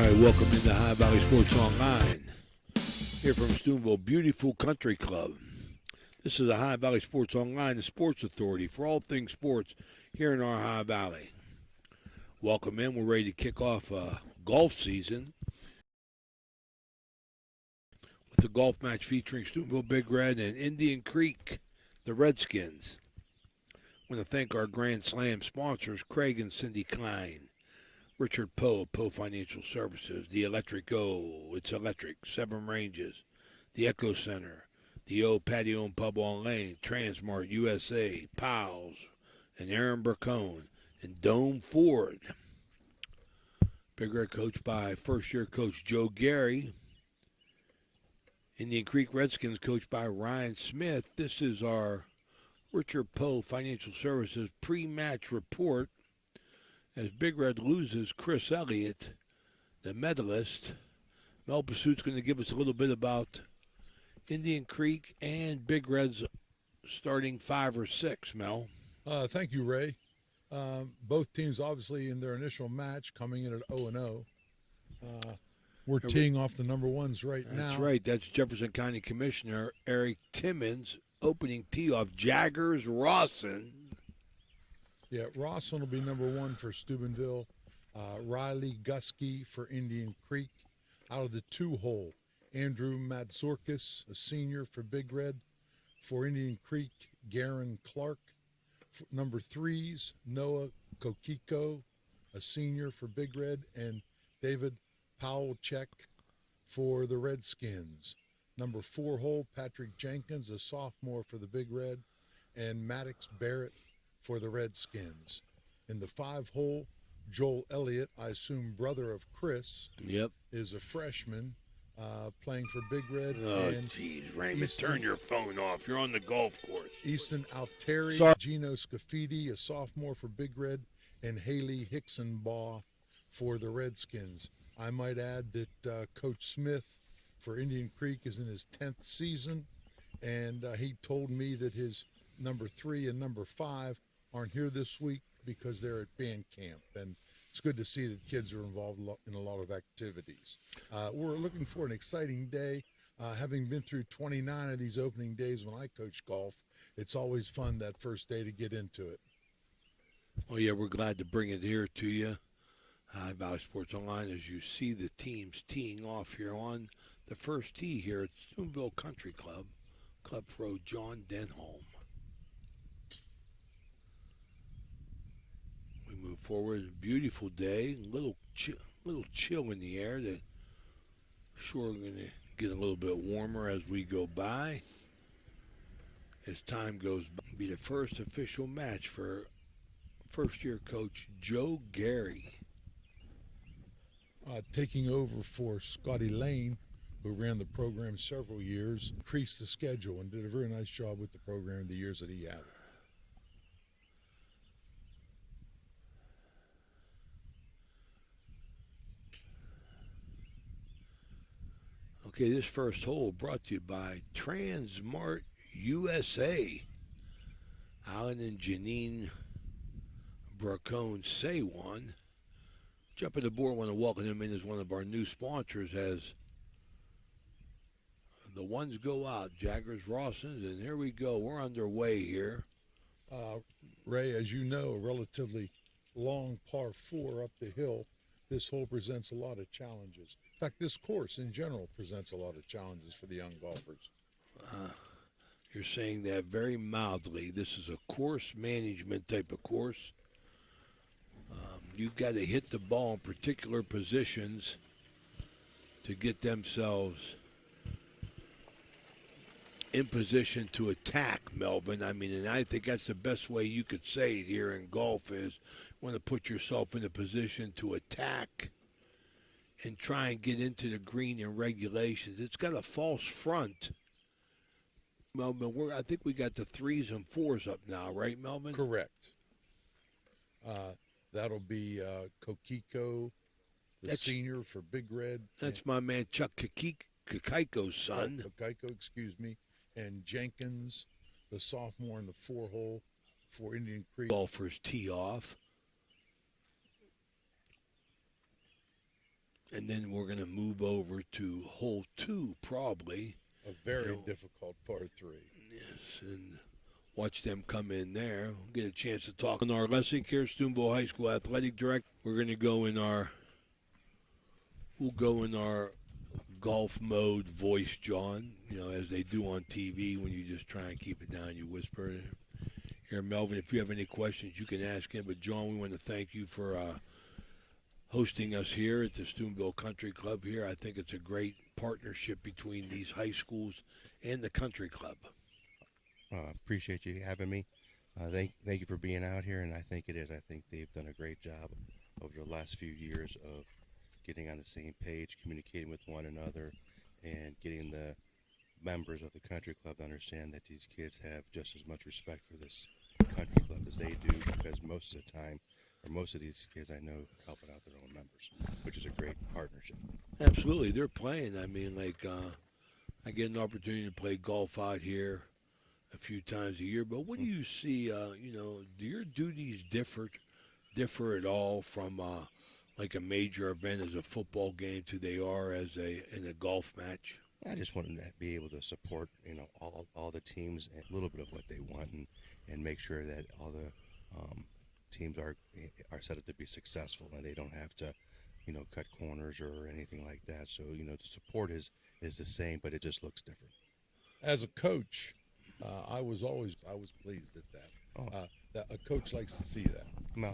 right, welcome into High Valley Sports Online. Here from Steubenville, beautiful country club. This is the High Valley Sports Online, the sports authority for all things sports here in our High Valley. Welcome in. We're ready to kick off golf season with the golf match featuring Steubenville Big Red and Indian Creek, the Redskins. I want to thank our Grand Slam sponsors, Craig and Cindy Klein. Richard Poe, Poe Financial Services, the Electric O, it's electric, 7 ranges, the Echo Center, the O Patio and Pub on Lane, Transmart USA, Pals, and Aaron Burcone, and Dome Ford. Big Red coached by first-year coach Joe Gary. Indian Creek Redskins coached by Ryan Smith. This is our Richard Poe Financial Services pre-match report as Big Red loses Chris Elliott, the medalist. Mel Pursuit's going to give us a little bit about Indian Creek and Big Red's starting 5 or 6, Mel. Thank you, Ray. Both teams obviously in their initial match coming in at 0-0. We're teeing off the number ones right now. That's right. That's Jefferson County Commissioner Eric Timmons opening tee off Jaggers Rawson. Yeah, Rawson will be number 1 for Steubenville. Riley Gusky for Indian Creek. Out of the 2-hole, Andrew Madzorkis, a senior for Big Red. For Indian Creek, Garen Clark. For number 3s, Noah Kokiko, a senior for Big Red, and David Powellcheck for the Redskins. Number 4-hole, Patrick Jenkins, a sophomore for the Big Red, and Maddox Barrett for the Redskins. In the 5-hole, Joel Elliott, I assume brother of Chris, is a freshman playing for Big Red. Oh, jeez, Raymond, turn your phone off. You're on the golf course. Easton Alteri, Gino Scafidi, a sophomore for Big Red, and Haley Hicksonbaugh for the Redskins. I might add that Coach Smith for Indian Creek is in his 10th season, and he told me that his number 3 and number 5 aren't here this week because they're at band camp, and it's good to see that kids are involved in a lot of activities. We're looking for an exciting day. Having been through 29 of these opening days when I coach golf, it's always fun that first day to get into it. Oh, yeah, we're glad to bring it here to you. High Valley Sports Online, as you see the teams teeing off here on the first tee here at Steubenville Country Club, Club Pro John Denholm. We move forward. Beautiful day. Little chill in the air. That sure going to get a little bit warmer as we go by. As time goes by, it'll be the first official match for first-year coach Joe Gary. Taking over for Scotty Lane, who ran the program several years, increased the schedule and did a very nice job with the program the years that he had it. Okay, this first hole brought to you by Transmart USA. Alan and Janine Bracone say one. Jump at the board, want to welcome him in as one of our new sponsors as the ones go out. Jaggers Rawsons, and here we go. We're underway here. Ray, as you know, a relatively long par 4 up the hill. This hole presents a lot of challenges. In fact, this course in general presents a lot of challenges for the young golfers. You're saying that very mildly. This is a course management type of course. You've got to hit the ball in particular positions to get themselves in position to attack, Melvin. I mean, and I think that's the best way you could say it here in golf is you want to put yourself in a position to attack and try and get into the green in regulations. It's got a false front. Melvin, I think we got the 3s and 4s up now, right, Melvin? Correct. That'll be Kokiko, the senior for Big Red. That's my man Chuck Kakiko's son. Kokiko, excuse me. And Jenkins, the sophomore in the 4-hole for Indian Creek. Golfers tee off. And then we're going to move over to hole 2, probably. A very You know, difficult par 3. yes, and watch them come in there. We'll get a chance to talk on our Lessig here, Steubenville High School Athletic Director. We're going to go in our, we'll go in our golf mode voice, John, you know, as they do on TV when you just try and keep it down, you whisper. Here, Melvin, if you have any questions, you can ask him. But, John, we want to thank you for hosting us here at the Steubenville Country Club here. I think it's a great partnership between these high schools and the country club. Appreciate you having me. Thank you for being out here, and I think it is. I think they've done a great job over the last few years of getting on the same page, communicating with one another, and getting the members of the country club to understand that these kids have just as much respect for this country club as they do, because most of the time, or most of these kids I know helping out their own members, which is a great partnership. Absolutely. They're playing. I mean, like, I get an opportunity to play golf out here a few times a year. But what do you see, you know, do your duties differ at all from like a major event as a football game to they are as in a golf match? I just want them to be able to support, all the teams and a little bit of what they want, and make sure that all the teams are set up to be successful, and they don't have to, cut corners or anything like that. So, the support is the same, but it just looks different. As a coach, I was pleased at that. Oh. That a coach likes to see that. No,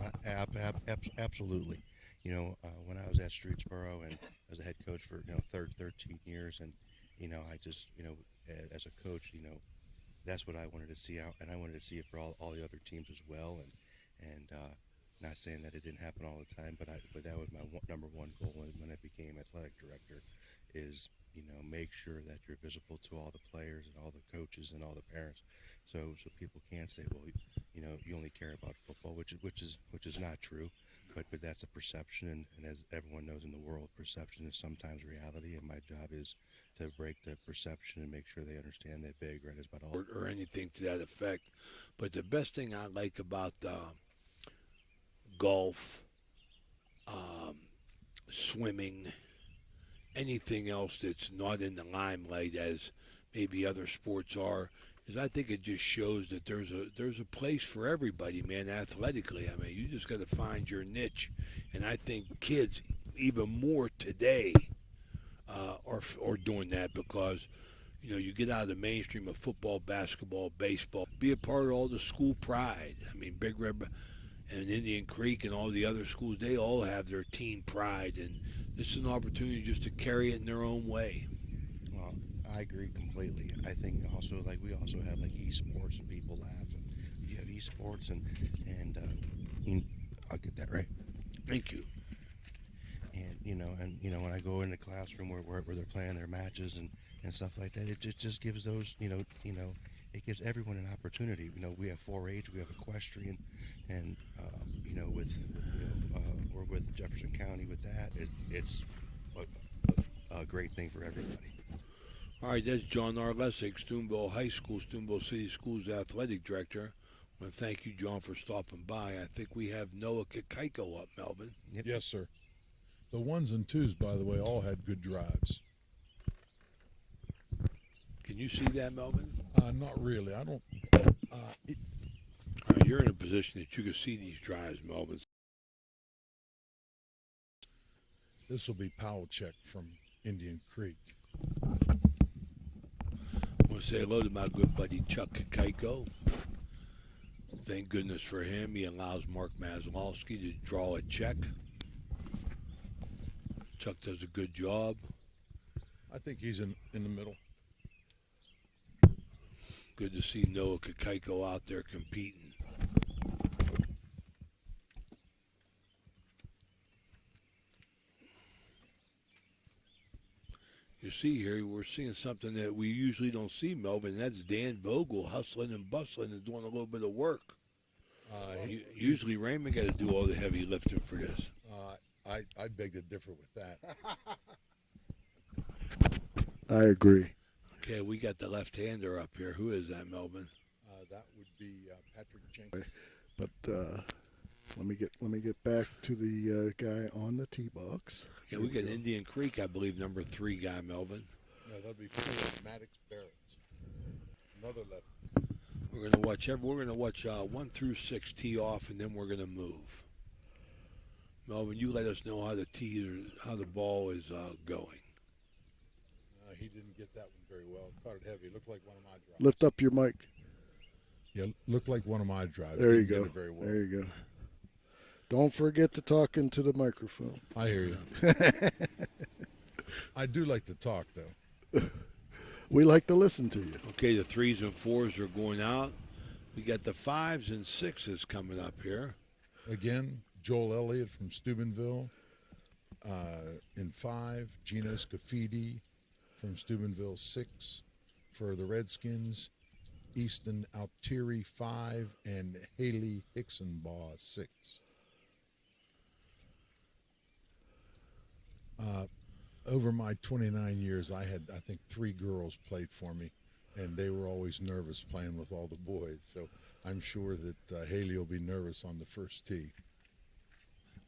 absolutely. When I was at Streetsboro and as a head coach for 13 years, and I just as a coach, that's what I wanted to see out, and I wanted to see it for all the other teams as well. And not saying that it didn't happen all the time, but that was my number one goal when I became athletic director, is make sure that you're visible to all the players and all the coaches and all the parents, so people can't say, well, you only care about football, which is not true. But that's a perception, and as everyone knows in the world, perception is sometimes reality, and my job is to break the perception and make sure they understand that Big Red is about all. Or anything to that effect. But the best thing I like about golf, swimming, anything else that's not in the limelight as maybe other sports are, is I think it just shows that there's a place for everybody, man, athletically. I mean, you just got to find your niche. And I think kids, even more today, are doing that, because, you get out of the mainstream of football, basketball, baseball, be a part of all the school pride. I mean, Big Red and Indian Creek and all the other schools, they all have their team pride. And this is an opportunity just to carry it in their own way. Well, I agree completely. I think also, we also have esports, and people laugh. And you have esports, and I'll get that right. Thank you. And when I go in the classroom where they're playing their matches and stuff like that, it just gives those it gives everyone an opportunity. We have 4-H, we have equestrian, and we're with Jefferson County with that. It's a great thing for everybody. All right, that's John R. Lessig, Steubenville High School, Steubenville City Schools Athletic Director. I want to thank you, John, for stopping by. I think we have Noah Kikaiko up, Melvin. Yep. Yes, sir. The 1s and 2s, by the way, all had good drives. Can you see that, Melvin? Not really. I don't. You're in a position that you can see these drives, Melvin. This will be Powellcheck from Indian Creek. I want to say hello to my good buddy Chuck Kikaiko. Thank goodness for him. He allows Mark Maslowski to draw a check. Chuck does a good job. I think he's in the middle. Good to see Noah Kikaiko out there competing. You see here, we're seeing something that we usually don't see, Melvin. That's Dan Vogel hustling and bustling and doing a little bit of work. Usually Raymond got to do all the heavy lifting for this. I beg to differ with that. I agree. Okay, we got the left-hander up here. Who is that, Melvin? That would be Patrick Jenkins. But Let me get back to the guy on the tee box. Yeah, we got Indian Creek, I believe, number 3 guy, Melvin. No, that'll be 4, Maddox Barrett. Another left. We're gonna watch 1 through 6 tee off, and then we're gonna move. Melvin, you let us know how the ball is going. He didn't get that one very well. Caught it heavy. Looked like one of my drives. Lift up your mic. Yeah, looked like one of my drives. There you Didn't go. get it very well. There you go. Don't forget to talk into the microphone. I hear you. I do like to talk, though. We like to listen to you. Okay, the 3s and 4s are going out. We got the 5s and 6s coming up here. Again, Joel Elliott from Steubenville. In 5, Gino Scafidi from Steubenville. 6 for the Redskins. Easton Altieri 5 and Haley Hicksonbaugh 6. Over my 29 years, I think 3 girls played for me, and they were always nervous playing with all the boys. So I'm sure that Haley will be nervous on the first tee.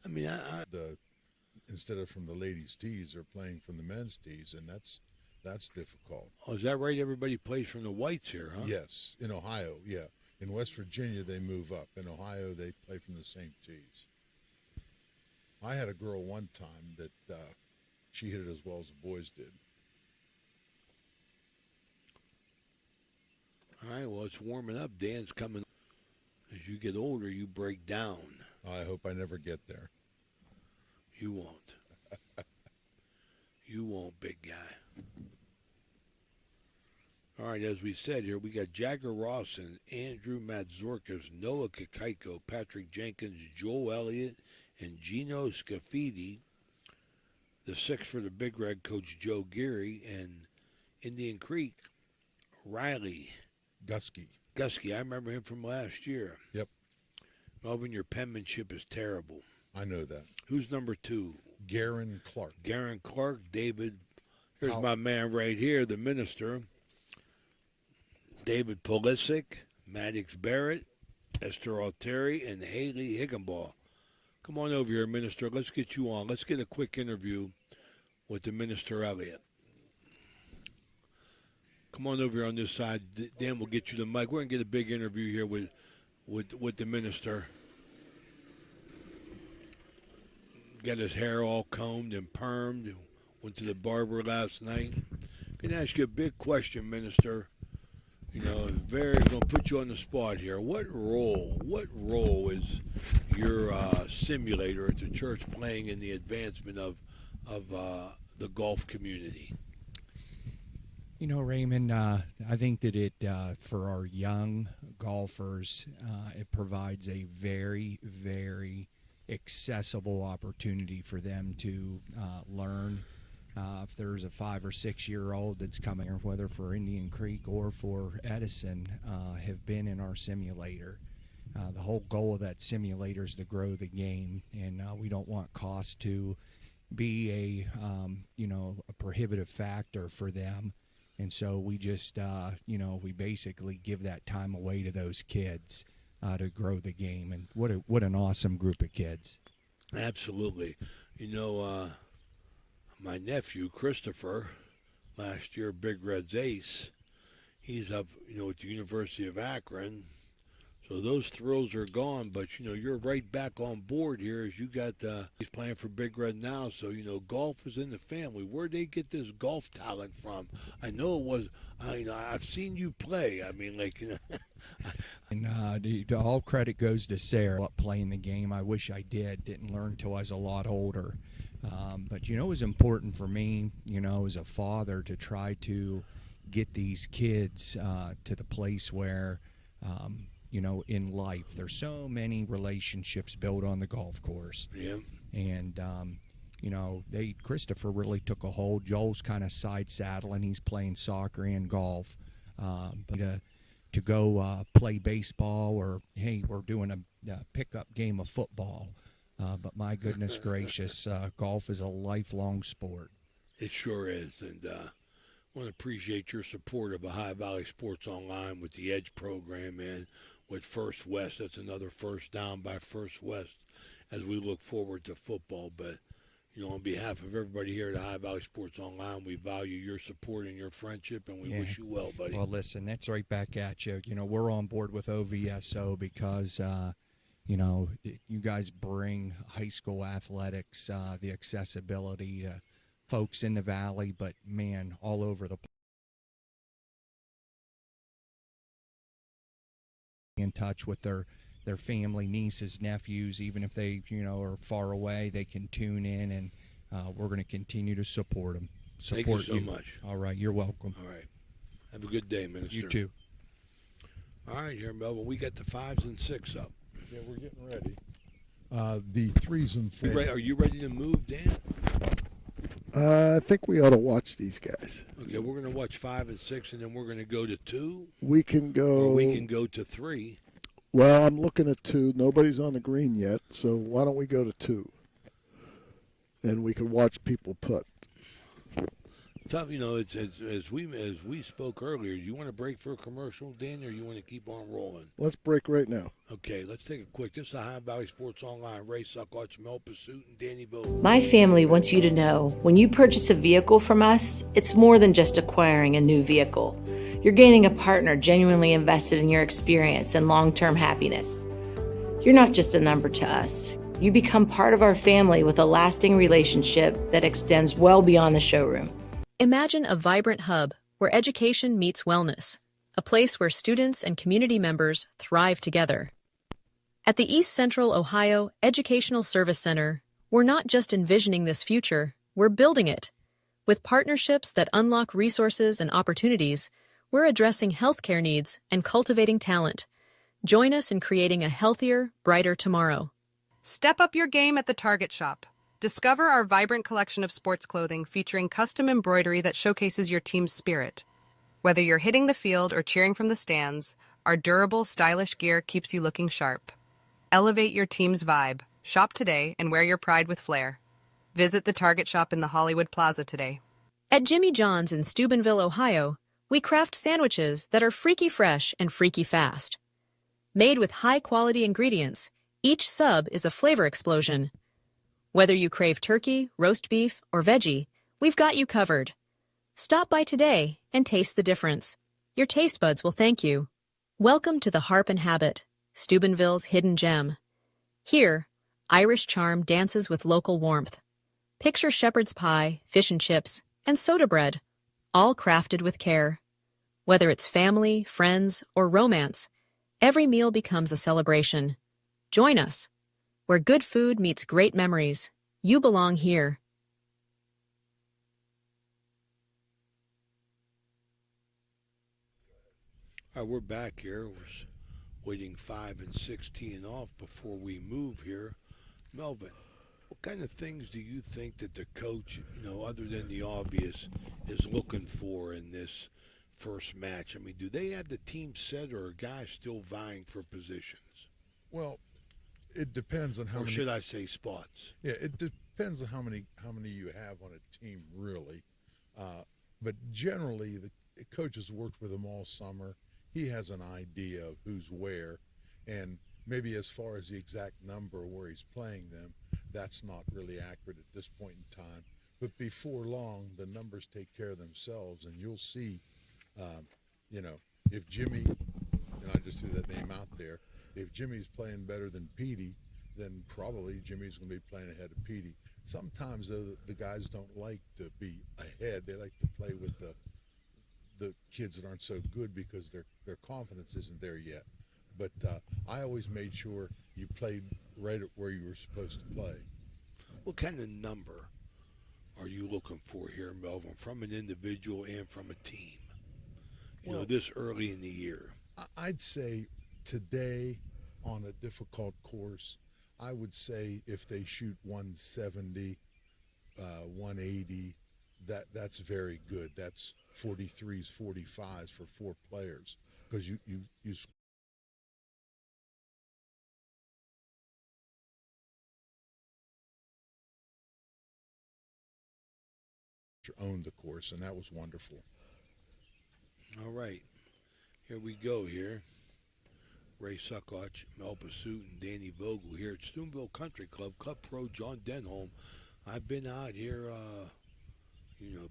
I mean, Instead of from the ladies' tees, they're playing from the men's tees, and that's difficult. oh, is that right? Everybody plays from the whites here, huh? Yes, in Ohio, yeah. In West Virginia, they move up. In Ohio, they play from the same tees. I had a girl one time that she hit it as well as the boys did. All right, well, it's warming up. Dan's coming. As you get older, you break down. I hope I never get there. You won't. You won't, big guy. All right, as we said here, we got Jagger Rawson, Andrew Madzorkas, Noah Kakaiko, Patrick Jenkins, Joel Elliott, and Gino Scafidi. The 6 for the Big Red, Coach Joe Geary, and Indian Creek, Riley Gusky. Gusky. I remember him from last year. Yep. Melvin, your penmanship is terrible. I know that. Who's number 2? Garen Clark. Garen Clark, David. Here's How- my man right here, the minister. David Pulisic, Maddox Barrett, Esther Altieri, and Haley Higginball. Come on over here, minister. Let's get you on. Let's get a quick interview with the minister, Elliott. Come on over here on this side. Dan will get you the mic. We're going to get a big interview here with the minister. Got his hair all combed and permed. Went to the barber last night. Going to ask you a big question, minister. You know, going to put you on the spot here. What role is your simulator at the church playing in the advancement of the golf community? You know, Raymond, I think that it, for our young golfers, it provides a very, very accessible opportunity for them to learn. If there's a 5 or 6 year old that's coming, or whether for Indian Creek or for Edison, have been in our simulator. The whole goal of that simulator is to grow the game, and we don't want cost to be a prohibitive factor for them. And so we just, we basically give that time away to those kids to grow the game. And what an awesome group of kids. Absolutely. You know, my nephew, Christopher, last year, Big Red's ace, he's up, at the University of Akron. So those thrills are gone, but, you're right back on board here as you got, he's playing for Big Red now. So, golf is in the family. Where'd they get this golf talent from? I know it was, I've seen you play. I mean, And all credit goes to Sarah playing the game. I wish I didn't learn till I was a lot older. But, it was important for me, as a father to try to get these kids to the place where, in life, there's so many relationships built on the golf course. Yeah. And, Christopher really took a hold. Joel's kind of side saddling. He's playing soccer and golf. But to go play baseball, or, hey, we're doing a pickup game of football. But my goodness gracious, golf is a lifelong sport. It sure is. And I want to appreciate your support of Ohio Valley Sports Online with the Edge program, man. with First West. That's another first down by First West as we look forward to football. But, on behalf of everybody here at High Valley Sports Online, we value your support and your friendship, and we wish you well, buddy. Well, listen, that's right back at you. We're on board with OVSO because, you guys bring high school athletics, the accessibility to folks in the Valley, but, man, all over the place. In touch with their family, nieces, nephews, even if they are far away, they can tune in, and we're going to continue to support them. Thank you so much. All right, you're welcome. All right, have a good day, Minister. You too. All right, here in Melville, we got the 5s and 6 up. Yeah, we're getting ready. The 3s and 4s. Are you ready to move, Dan? I think we ought to watch these guys. Okay, we're going to watch 5 and 6, and then we're going to go to 2. We can go. Or we can go to 3. Well, I'm looking at 2. Nobody's on the green yet, so why don't we go to 2? And we can watch people putt. Tough, it's as we spoke earlier. Do you want to break for a commercial, Dan, or you want to keep on rolling? Let's break right now. Okay, let's take a quick. This is High Valley Sports Online. Ray Suckwatch, Mel Pursuit, and Danny Bo. My family wants you to know when you purchase a vehicle from us, it's more than just acquiring a new vehicle. You're gaining a partner genuinely invested in your experience and long-term happiness. You're not just a number to us. You become part of our family with a lasting relationship that extends well beyond the showroom. Imagine a vibrant hub where education meets wellness, a place where students and community members thrive together. At the East Central Ohio Educational Service Center, we're not just envisioning this future, we're building it. With partnerships that unlock resources and opportunities, we're addressing healthcare needs and cultivating talent. Join us in creating a healthier, brighter tomorrow. Step up your game at the Target Shop. Discover our vibrant collection of sports clothing featuring custom embroidery that showcases your team's spirit. Whether you're hitting the field or cheering from the stands, our durable, stylish gear keeps you looking sharp. Elevate your team's vibe. Shop today and wear your pride with flair. Visit the Target Shop in the Hollywood Plaza today. At Jimmy John's in Steubenville, Ohio, we craft sandwiches that are freaky fresh and freaky fast. Made with high-quality ingredients, each sub is a flavor explosion. Whether you crave turkey, roast beef, or veggie, we've got you covered. Stop by today and taste the difference. Your taste buds will thank you. Welcome to the Harp and Habit, Steubenville's hidden gem. Here, Irish charm dances with local warmth. Picture shepherd's pie, fish and chips, and soda bread, all crafted with care. Whether it's family, friends, or romance, every meal becomes a celebration. Join us. Where good food meets great memories, you belong here. All right, we're back here. We're waiting 5 and 6 teeing off before we move here. Melvin, what kind of things do you think that the coach, other than the obvious, is looking for in this first match? I mean, do they have the team set, or are guys still vying for positions? Well, it depends on how or many. Should I say spots? Yeah, it depends on how many you have on a team, really. But generally, the coach has worked with them all summer. He has an idea of who's where, and maybe as far as the exact number where he's playing them, that's not really accurate at this point in time. But before long, the numbers take care of themselves, and you'll see, if Jimmy, and I just threw that name out there, if Jimmy's playing better than Petey, then probably Jimmy's going to be playing ahead of Petey. Sometimes the guys don't like to be ahead. They like to play with the kids that aren't so good because their confidence isn't there yet. But I always made sure you played right at where you were supposed to play. What kind of number are you looking for here, Melvin, from an individual and from a team? This early in the year. I'd say today on a difficult course, I would say if they shoot 170, 180, that's very good. That's 43s, 45s for 4 players because you owned the course, and that was wonderful. All right, here we go here. Ray Suckoch, Mel Pursuit, and Danny Vogel here at Steubenville Country Club, Club Pro John Denholm. I've been out here,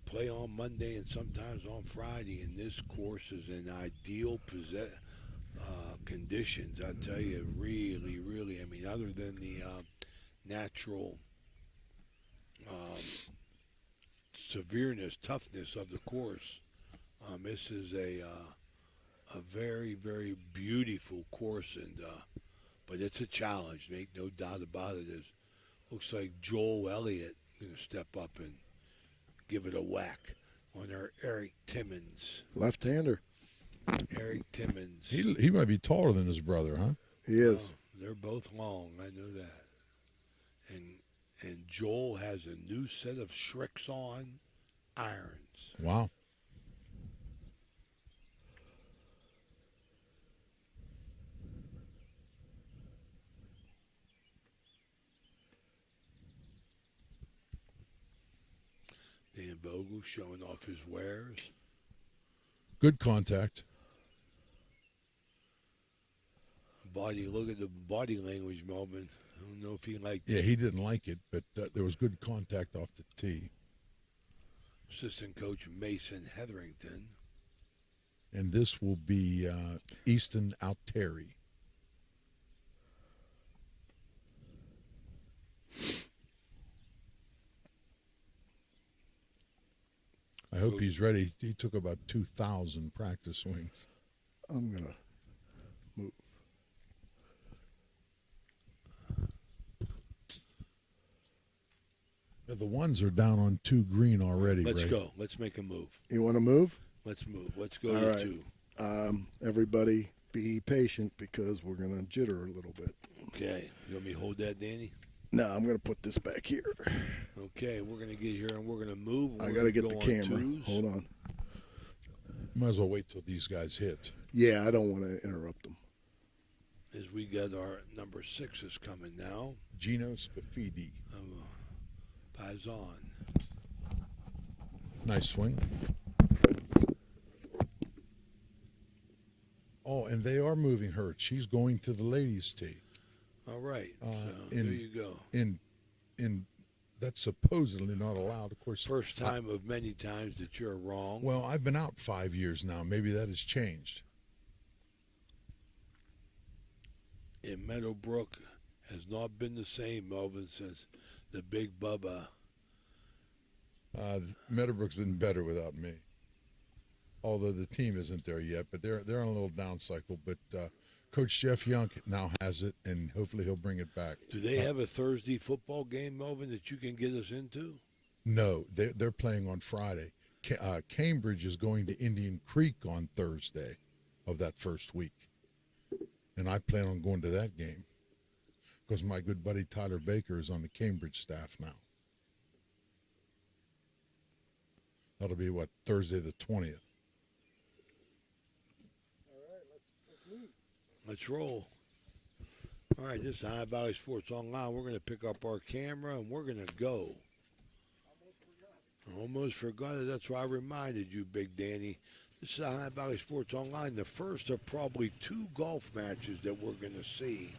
play on Monday and sometimes on Friday, and this course is in ideal conditions. I tell you, really, really. I mean, other than the natural severeness, toughness of the course, this is a very, very beautiful course, and but it's a challenge. Make no doubt about it. It looks like Joel Elliott going to step up and give it a whack on our Eric Timmons. Left-hander. Eric Timmons. He might be taller than his brother, huh? He is. They're both long. I know that. And Joel has a new set of Shrixon irons. Wow. Dan Vogel showing off his wares. Good contact. Look at the body language, Melvin. I don't know if he liked Yeah, it. he didn't like it, but there was good contact off the tee. Assistant coach Mason Hetherington. And this will be Easton Alteri. I hope he's ready. He took about 2,000 practice swings. I'm going to move. Now, the ones are down on 2 green already, Let's Ray. go. Let's make a move. You want to move? Let's move. Let's go All to right. 2. Everybody be patient because we're going to jitter a little bit. Okay. You want me to hold that, Danny? No, I'm going to put this back here. Okay. We're going to get here and we're going to move. I We're got to gonna get go the on camera. 2s. Hold on. Might as well wait till these guys hit. Yeah, I don't want to interrupt them. As we get our number 6s coming now. Gino Spafidi. Pazon. Nice swing. Oh, and they are moving her. She's going to the ladies' tee. All right. So, in- there you go. In that's supposedly not allowed. Of course, First time of many times that you're wrong. Well, I've been out 5 years now. Maybe that has changed. In Meadowbrook has not been the same, Melvin, since the Big Bubba. Meadowbrook's been better without me. Although the team isn't there yet, but they're on a little down cycle. But Coach Jeff Young now has it, and hopefully he'll bring it back. Do they have a Thursday football game, Melvin, that you can get us into? No, they're playing on Friday. Cambridge is going to Indian Creek on Thursday of that first week. And I plan on going to that game because my good buddy Tyler Baker is on the Cambridge staff now. That'll be, Thursday the 20th. Let's roll. All right, this is High Valley Sports Online. We're going to pick up our camera and we're going to go. Almost forgot it. That's why I reminded you, Big Danny. This is High Valley Sports Online, the first of probably 2 golf matches that we're going to see.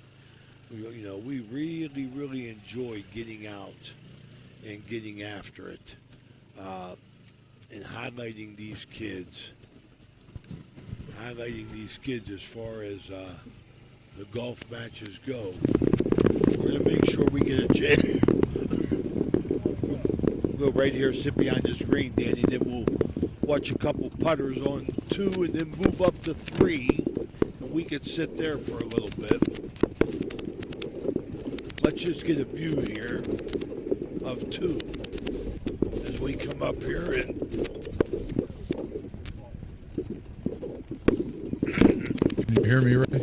We really, really enjoy getting out and getting after it and highlighting these kids. As far as the golf matches go. We're going to make sure we get a chance. We'll go right here, sit behind this green, Danny, then we'll watch a couple putters on 2 and then move up to 3. And we could sit there for a little bit. Let's just get a view here of 2 as we come up here and Can you hear me, Ray?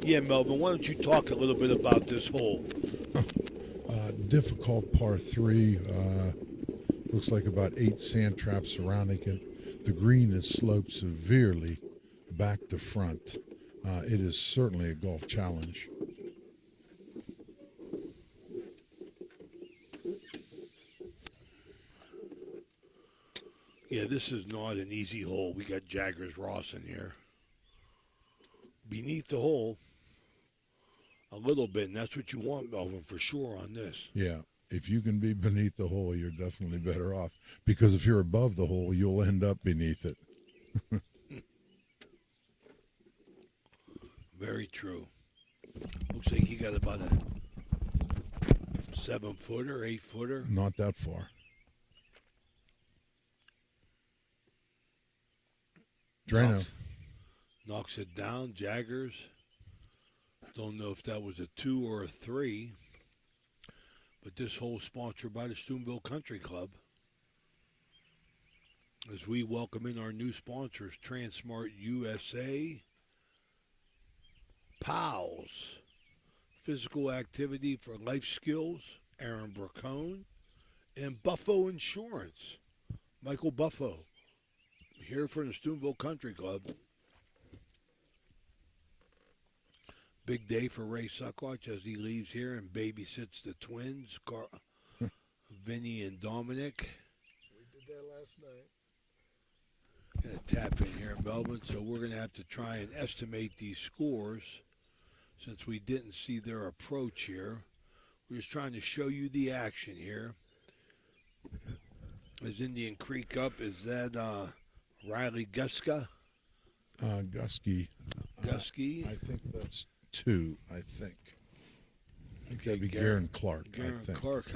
yeah, Melvin, why don't you talk a little bit about this hole? Difficult par 3. Looks like about 8 sand traps surrounding it. The green is sloped severely back to front. It is certainly a golf challenge. Yeah, this is not an easy hole. We got Jaggers Ross in here. beneath the hole a little bit, and that's what you want, Melvin, for sure on this. Yeah. If you can be beneath the hole, you're definitely better off. Because if you're above the hole, you'll end up beneath it. Very true. Looks like he got about a 7-footer, 8-footer. Not that far. Drano. Knocks it down. Jaggers. Don't know if that was a 2 or a 3. But this hole sponsored by the Steubenville Country Club. As we welcome in our new sponsors, Transmart USA, PALS, Physical Activity for Life Skills, Aaron Bracone, and Buffo Insurance, Michael Buffo, here from the Steubenville Country Club. Big day for Ray Suckwatch as he leaves here and babysits the twins, Vinny and Dominic. We did that last night. Gonna tap in here in Melbourne, so we're gonna have to try and estimate these scores since we didn't see their approach here. We're just trying to show you the action here. Is Indian Creek up? Is that Riley Guska? Gusky. Gusky? I think that's 2, I think. I think that'd be Garen Garen Clark, I think. Clark.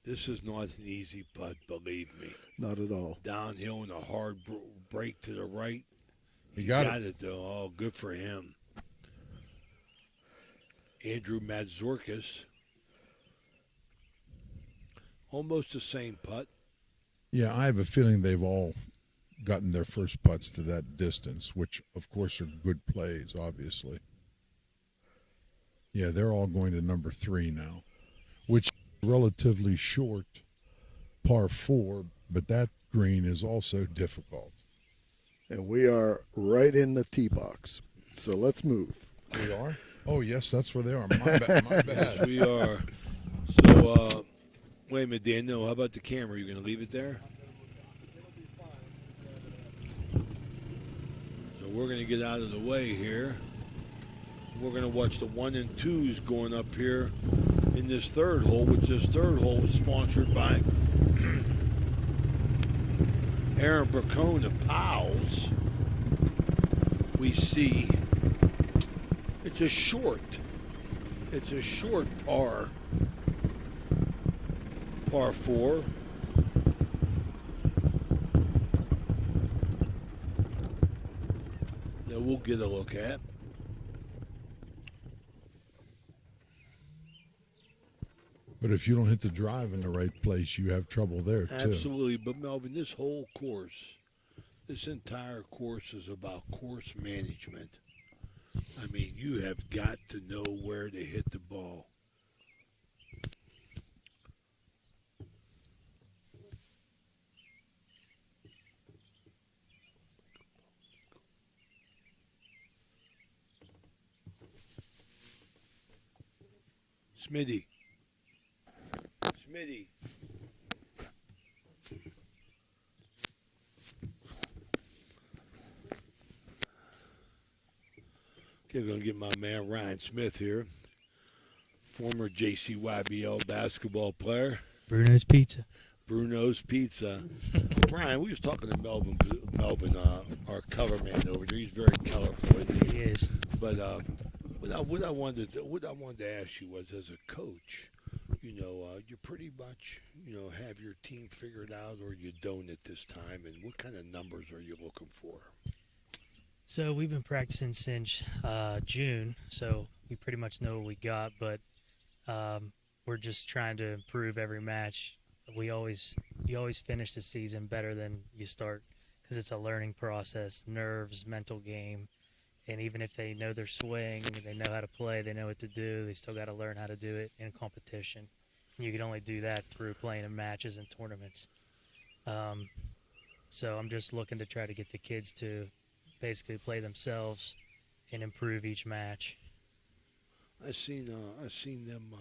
This is not an easy putt, believe me. Not at all. Downhill and a hard break to the right. He got it, though. Oh, good for him. Andrew Madzorkis. Almost the same putt. Yeah, I have a feeling they've all gotten their first putts to that distance, which, of course, are good plays, obviously. Yeah, they're all going to number 3 now, which is relatively short, par 4, but that green is also difficult. And we are right in the tee box. So let's move. We are? Oh, yes, that's where they are. My bad. Yes, we are. So, wait a minute, Daniel. How about the camera? You going to leave it there? So we're going to get out of the way here. We're going to watch the 1 and 2s going up here in this third hole, which this third hole is sponsored by Aaron Bracone of Powell's. We see it's a short par 4. That we'll get a look at. But if you don't hit the drive in the right place, you have trouble there, too. Absolutely. But, Melvin, this whole course, this entire course is about course management. I mean, you have got to know where to hit the ball. Smitty. Okay, we're going to get my man Ryan Smith here, former JCYBL basketball player. Bruno's Pizza. Ryan, we was talking to Melvin, our color man over there. He's very colorful. He is. But what I wanted to ask you was, as a coach, you pretty much, have your team figured out, or you don't at this time, and what kind of numbers are you looking for? So we've been practicing since June, so we pretty much know what we got, but we're just trying to improve every match. You always finish the season better than you start, because it's a learning process, nerves, mental game, and even if they know their swing, they know how to play, they know what to do, they still got to learn how to do it in competition. And you can only do that through playing in matches and tournaments. So I'm just looking to try to get the kids to basically play themselves and improve each match. I've seen them.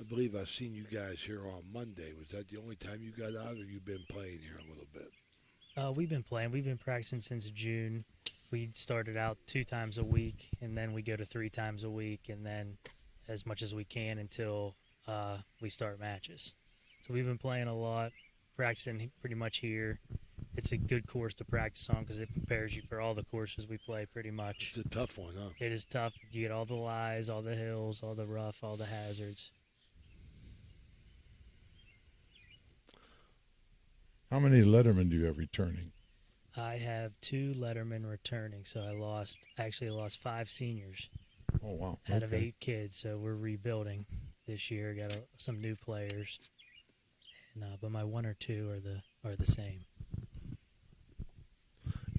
I believe I've seen you guys here on Monday. Was that the only time you got out, or you've been playing here a little bit? We've been playing. We've been practicing since June. we started out 2 times a week, and then we go to 3 times a week, and then as much as we can until we start matches. So we've been playing a lot, practicing pretty much here. It's a good course to practice on because it prepares you for all the courses we play pretty much. It's a tough one, huh? It is tough. You get all the lies, all the hills, all the rough, all the hazards. How many Letterman do you have returning? I have 2 Letterman returning, so I lost 5 seniors Oh, wow. out of Okay. 8 kids. So we're rebuilding this year. Got some new players, and, but my 1 or 2 are the same.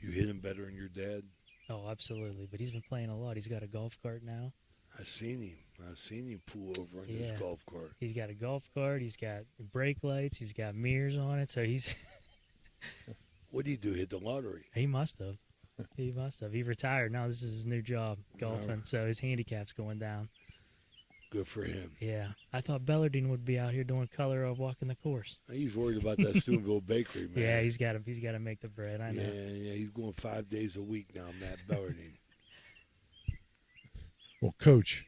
You hit him better than your dad. Oh, absolutely. But he's been playing a lot. He's got a golf cart now. I've seen him pull over on Yeah. his golf cart. He's got a golf cart. He's got brake lights. He's got mirrors on it. So What did he do? Hit the lottery? he must have. He must have. He retired. Now this is his new job, golfing. So his handicap's going down. Good for him. Yeah. I thought Bellardine would be out here doing color of walking the course. He's worried about that Steubenville bakery, man. Yeah, he's got to make the bread. I know. Yeah, he's going 5 days a week now, Matt Bellardine. Well, Coach,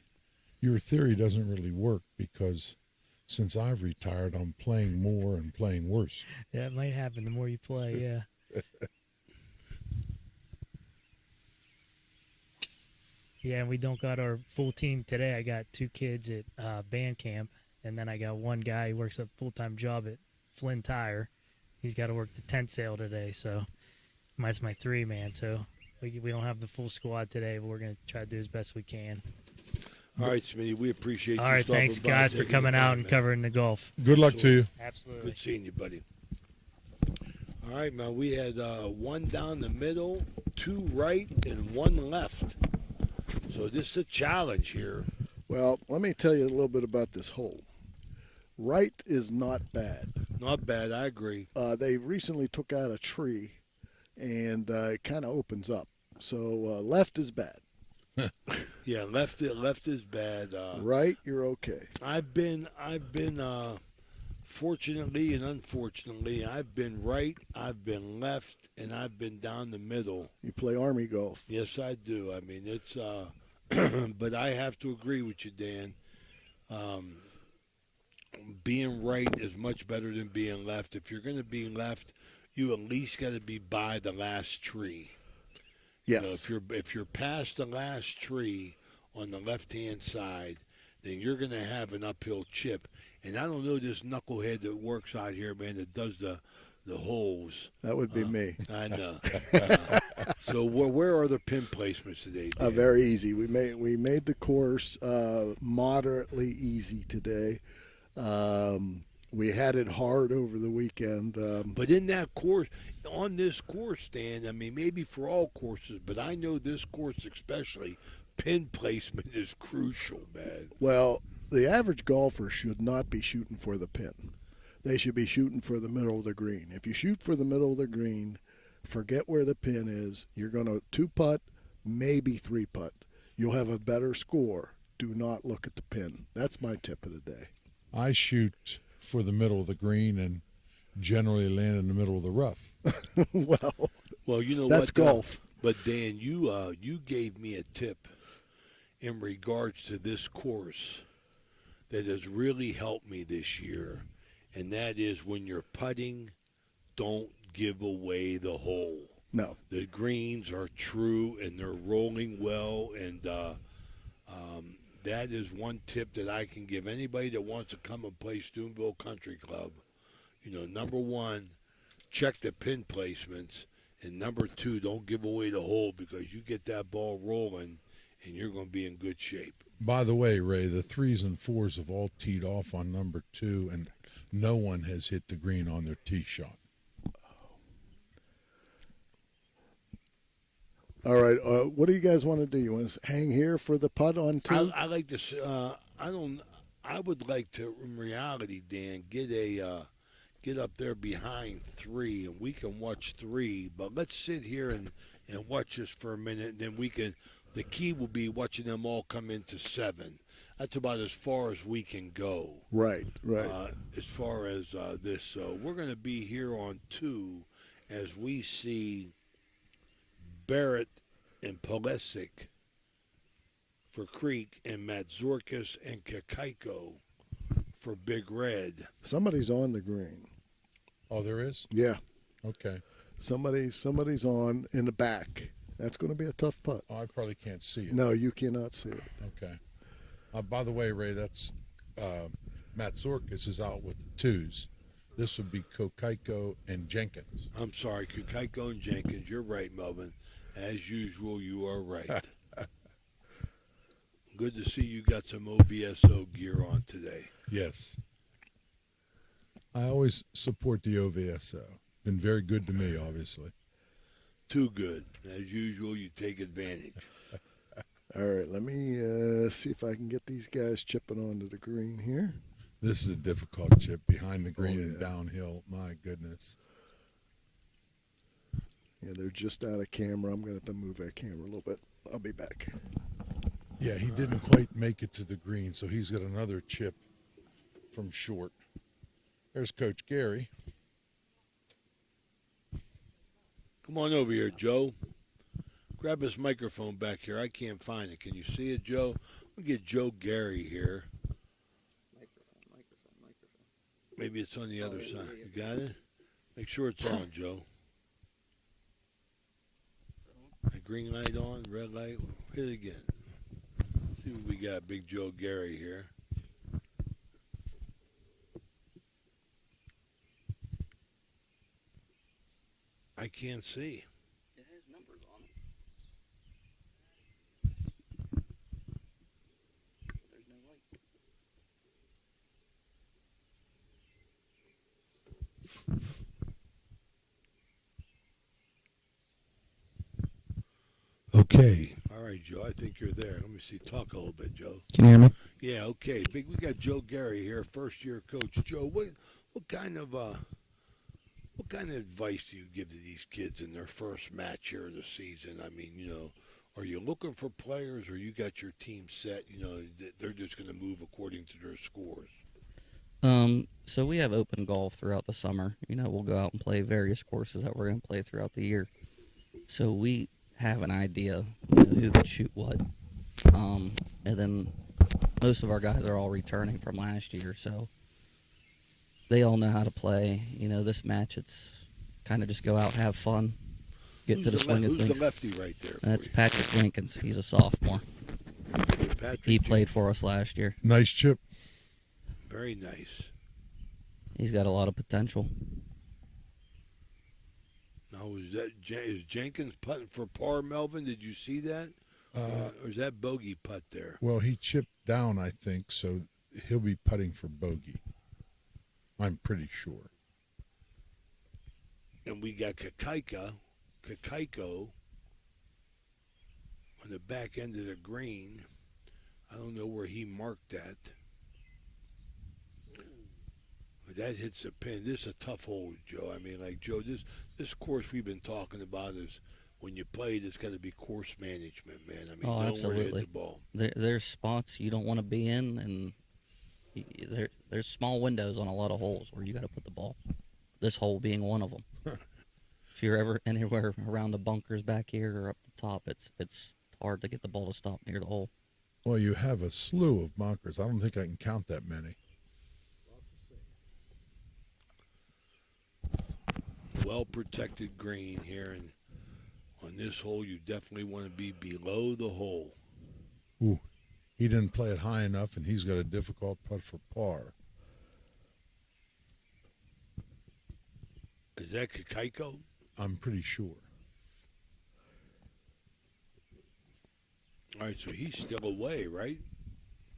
your theory doesn't really work because since I've retired, I'm playing more and playing worse. Yeah, it might happen the more you play. Yeah. Yeah, and we don't got our full team today. I got 2 kids at band camp, and then I got 1 guy who works a full-time job at Flynn Tire. He's got to work the tent sale today, so that's my 3-man. So we don't have the full squad today, but we're going to try to do as best we can. All right, Smitty, we appreciate All you right, stopping thanks, by, guys, for taking the coming time, out and man. covering the golf. Good luck to you. Absolutely. Good seeing you, buddy. All right, man, we had 1 down the middle, 2 right, and 1 left. So this is a challenge here. Well, let me tell you a little bit about this hole. Right is not bad. Not bad, I agree. They recently took out a tree, and it kind of opens up. So left is bad. Yeah, left is bad. Right, you're okay. I've been fortunately and unfortunately, I've been right, I've been left, and I've been down the middle. You play Army golf. Yes, I do. I mean, it's but I have to agree with you, Dan. Being right is much better than being left. If you're going to be left, you at least got to be by the last tree. Yes. You know, if you're past the last tree on the left-hand side, then you're going to have an uphill chip. And I don't know this knucklehead that works out here, man, that does the holes. That would be me. I know. So where are the pin placements today, Dan? Very easy. We made the course moderately easy today. We had it hard over the weekend. But in that course, on this course, Dan, I mean, maybe for all courses, but I know this course especially, pin placement is crucial, man. Well, the average golfer should not be shooting for the pin. They should be shooting for the middle of the green. If you shoot for the middle of the green, forget where the pin is. You're going to 2-putt, maybe 3-putt. You'll have a better score. Do not look at the pin. That's my tip of the day. I shoot for the middle of the green and generally land in the middle of the rough. Well, you know that's what? golf. But Dan, you gave me a tip in regards to this course that has really helped me this year, and that is when you're putting, don't give away the hole. No. The greens are true and they're rolling well, and that is one tip that I can give anybody that wants to come and play Steubenville Country Club. You know, number 1, check the pin placements, and number 2, don't give away the hole, because you get that ball rolling and you're going to be in good shape. By the way, Ray, the 3s and 4s have all teed off on number 2, and no one has hit the green on their tee shot. All right. What do you guys want to do? You want to hang here for the putt on 2? I like this. I would like to, in reality, Dan, get up there behind 3, and we can watch 3. But let's sit here and watch this for a minute, and then we can. The key will be watching them all come into 7. That's about as far as we can go. Right. As far as this, so we're going to be here on 2 as we see Barrett and Pulisic for Creek, and Matzorkis and Kakaiko for Big Red. Somebody's on the green. Oh, there is? Yeah. Okay. Somebody's on in the back. That's going to be a tough putt. Oh, I probably can't see it. No, you cannot see it. Okay. By the way, Ray, that's Matt Zorkis is out with the twos. This would be Kokaiko and Jenkins. I'm sorry, Kakaiko and Jenkins. You're right, Melvin. As usual, you are right. Good to see you got some OVSO gear on today. Yes. I always support the OVSO. Been very good to me, obviously. Too good. As usual, you take advantage. All right, let me see if I can get these guys chipping onto the green here. This is a difficult chip behind the green and yeah. downhill. My goodness. Yeah, they're just out of camera. I'm going to have to move that camera a little bit. I'll be back. Yeah, he didn't quite make it to the green, so he's got another chip from short. There's Coach Gary. Come on over here, Joe. Grab this microphone back here. I can't find it. Can you see it, Joe? We'll get Joe Gary here. Maybe it's on the other side. You got it? Make sure it's on, Joe. The green light on, red light. Hit it again. See what we got, Big Joe Gary here. I can't see. It has numbers on it. There's no light. Okay. All right, Joe. I think you're there. Let me see. Talk a little bit, Joe. Can you hear me? Yeah. Okay. Big. We got Joe Gary here, first-year coach. Joe, what kind of advice do you give to these kids in their first match here of the season? I mean, are you looking for players, or you got your team set? They're just going to move according to their scores. So we have open golf throughout the summer. We'll go out and play various courses that we're going to play throughout the year. So we have an idea who can shoot what. And then most of our guys are all returning from last year, so they all know how to play. This match, it's kind of just go out, have fun, get to the swing of things. Who's the lefty right there? That's Patrick Jenkins. He's a sophomore. Patrick He played for us last year. Nice chip. Very nice. He's got a lot of potential. Now, is Jenkins putting for par, Melvin? Did you see that? Or is that bogey putt there? Well, he chipped down, I think, so he'll be putting for bogey. I'm pretty sure. And we got Kakaiko on the back end of the green. I don't know where he marked that. But that hits the pin. This is a tough hole, Joe. I mean, Joe, this course we've been talking about is when you play, there's got to be course management, man. I mean, know where to hit the ball. There's spots you don't want to be in, and there's small windows on a lot of holes where you got to put the ball. This hole being one of them. If you're ever anywhere around the bunkers back here or up the top, it's hard to get the ball to stop near the hole. Well, you have a slew of bunkers. I don't think I can count that many. Well-protected green here, and on this hole, you definitely want to be below the hole. Ooh, he didn't play it high enough, and he's got a difficult putt for par. Is that Kakaiko? I'm pretty sure. All right, so he's still away, right?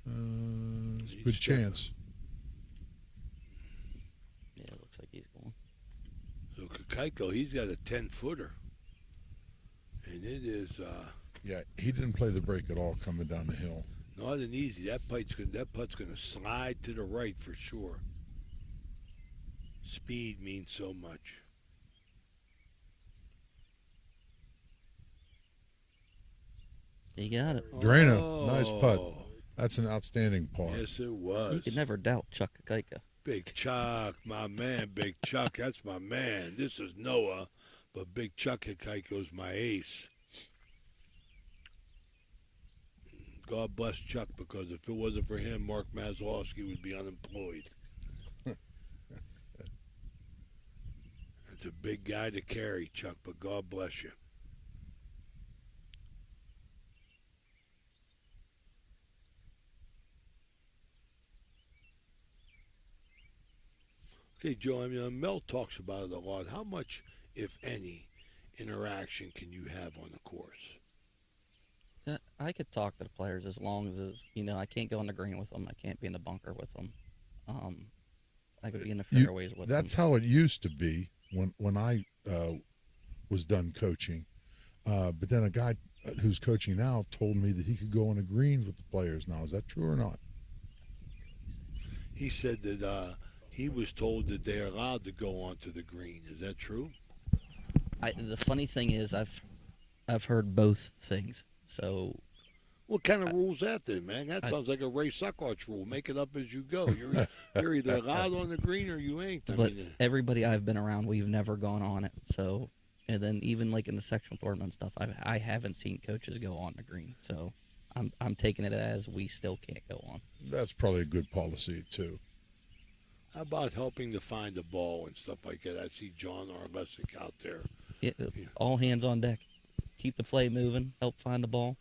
Good chance. Yeah, it looks like he's going. So Kakaiko, he's got a 10-footer. And it is... Yeah, he didn't play the break at all coming down the hill. not an easy. That putt's going to slide to the right for sure. Speed means so much. He got it. Drano, nice putt. Oh. That's an outstanding par. Yes, it was. You could never doubt Chuck Kakaika. Big Chuck, my man, Big Chuck. That's my man. This is Noah, but Big Chuck Kakaiko's my ace. God bless Chuck, because if it wasn't for him, Mark Maslowski would be unemployed. It's a big guy to carry, Chuck, but God bless you. Okay, Joe, I mean, Mel talks about it a lot. How much, if any, interaction can you have on the course? I could talk to the players as long as I can't go on the green with them. I can't be in the bunker with them. I could be in the fairways with them. That's how it used to be when I was done coaching. But then a guy who's coaching now told me that he could go on the greens with the players now. Is that true or not? He said that he was told that they're allowed to go onto the green. Is that true? The funny thing is, I've heard both things. So, what kind of rule's that then, man? That sounds like a Ray Suckarts rule. Make it up as you go. You're either allowed on the green or you ain't. But everybody I've been around, we've never gone on it. So, and then even like in the sectional tournament stuff, I haven't seen coaches go on the green. So, I'm taking it as we still can't go on. That's probably a good policy too. How about helping to find the ball and stuff like that? I see John Arlesic out there. All hands on deck. Keep the play moving. Help find the ball.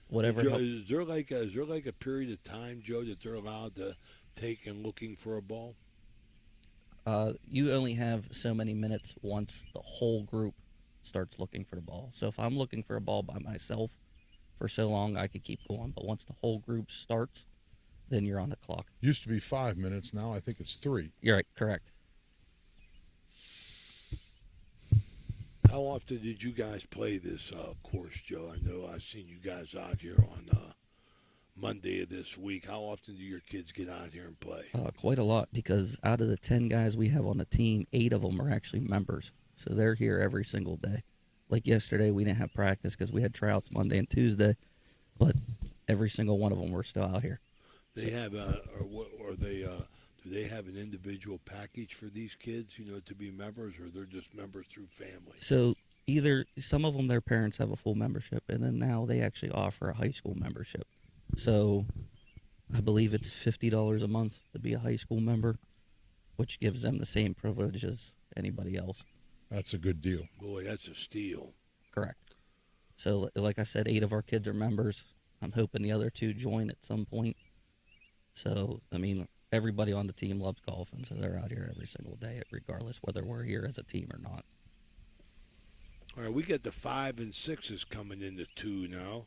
Whatever. Joe, is there like a period of time, Joe, that they're allowed to take in looking for a ball? You only have so many minutes once the whole group starts looking for the ball. So if I'm looking for a ball by myself for so long, I could keep going. But once the whole group starts, then you're on the clock. Used to be 5 minutes. Now I think it's 3. You're right. Correct. How often did you guys play this course, Joe? I know I've seen you guys out here on Monday of this week. How often do your kids get out here and play? Quite a lot, because out of the 10 guys we have on the team, 8 of them are actually members. So they're here every single day. Like yesterday, we didn't have practice because we had tryouts Monday and Tuesday, but every single one of them were still out here. They have, do they have an individual package for these kids, to be members, or they're just members through family? So either some of them, their parents have a full membership, and then now they actually offer a high school membership. So I believe it's $50 a month to be a high school member, which gives them the same privilege as anybody else. That's a good deal. Boy, that's a steal. Correct. So like I said, 8 of our kids are members. I'm hoping the other 2 join at some point. So, I mean, everybody on the team loves golfing, so they're out here every single day, regardless whether we're here as a team or not. All right, we got the 5 and 6s coming into 2 now.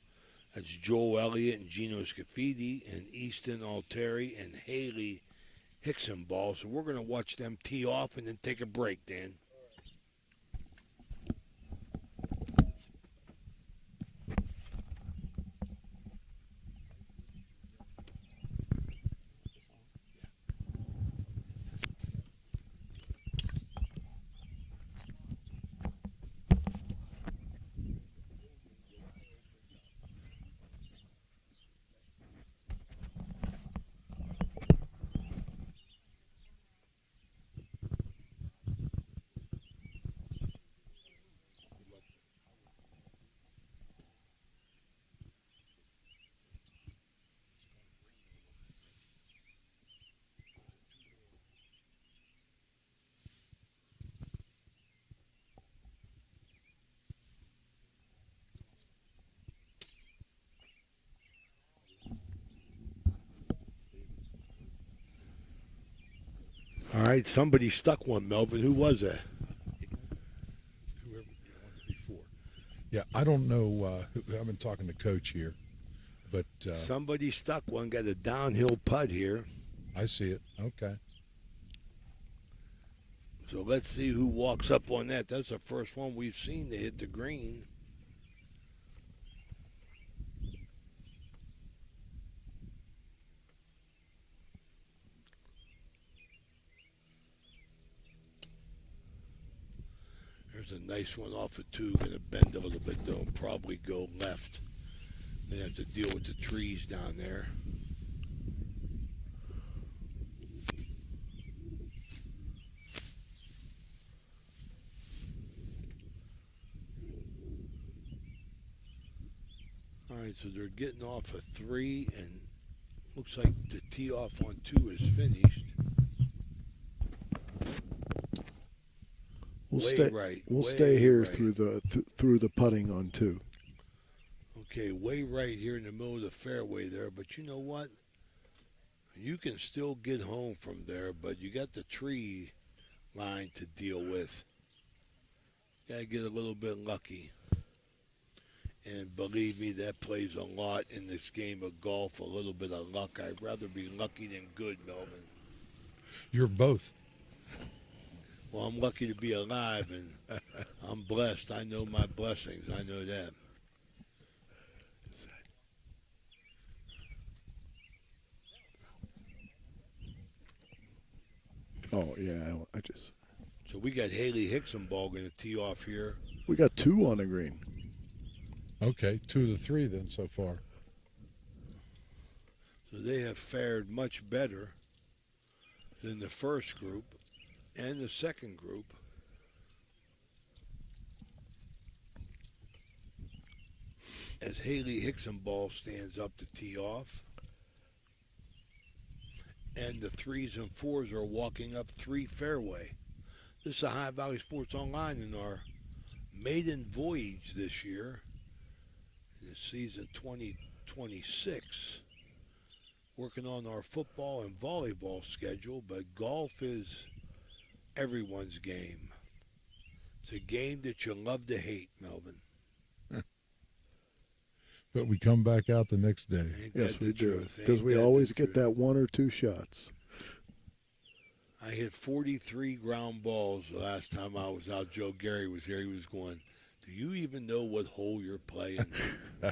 That's Joel Elliott and Gino Scafidi and Easton Alteri and Haley Hicksonball. So we're going to watch them tee off and then take a break, Dan. All right, somebody stuck one, Melvin. Who was that? Whoever before. Yeah, I don't know. I've been talking to Coach here, but Somebody stuck one. Got a downhill putt here. I see it. Okay. So let's see who walks up on that. That's the first one we've seen to hit the green. There's a nice one off of 2. Going to bend a little bit, though, and probably go left. They have to deal with the trees down there. All right, right, so they're getting off a 3, and looks like the tee off on 2 is finished. We'll Way stay. right. We'll way stay here right. through the putting on 2. Okay, way right here in the middle of the fairway there. But you know what? You can still get home from there, but you got the tree line to deal with. Got to get a little bit lucky. And believe me, that plays a lot in this game of golf, a little bit of luck. I'd rather be lucky than good, Melvin. You're both. Well, I'm lucky to be alive, and I'm blessed. I know my blessings. I know that. Oh yeah, I just. So we got Haley Hicksonball going to tee off here. We got 2 on the green. Okay, 2 of the 3 then so far. So they have fared much better than the first group and the second group. As Haley Hicksonball stands up to tee off. And the 3s and 4s are walking up 3 fairway. This is a High Valley Sports Online in our maiden voyage this year, in the season 2026. Working on our football and volleyball schedule, but golf is everyone's game. It's a game that you love to hate, Melvin. But we come back out the next day. Ain't Yes, that we the do. truth? Because Ain't we that the always get truth? that 1 or 2 shots. I hit 43 ground balls the last time I was out. Joe Gary was here. He was going, do you even know what hole you're playing? I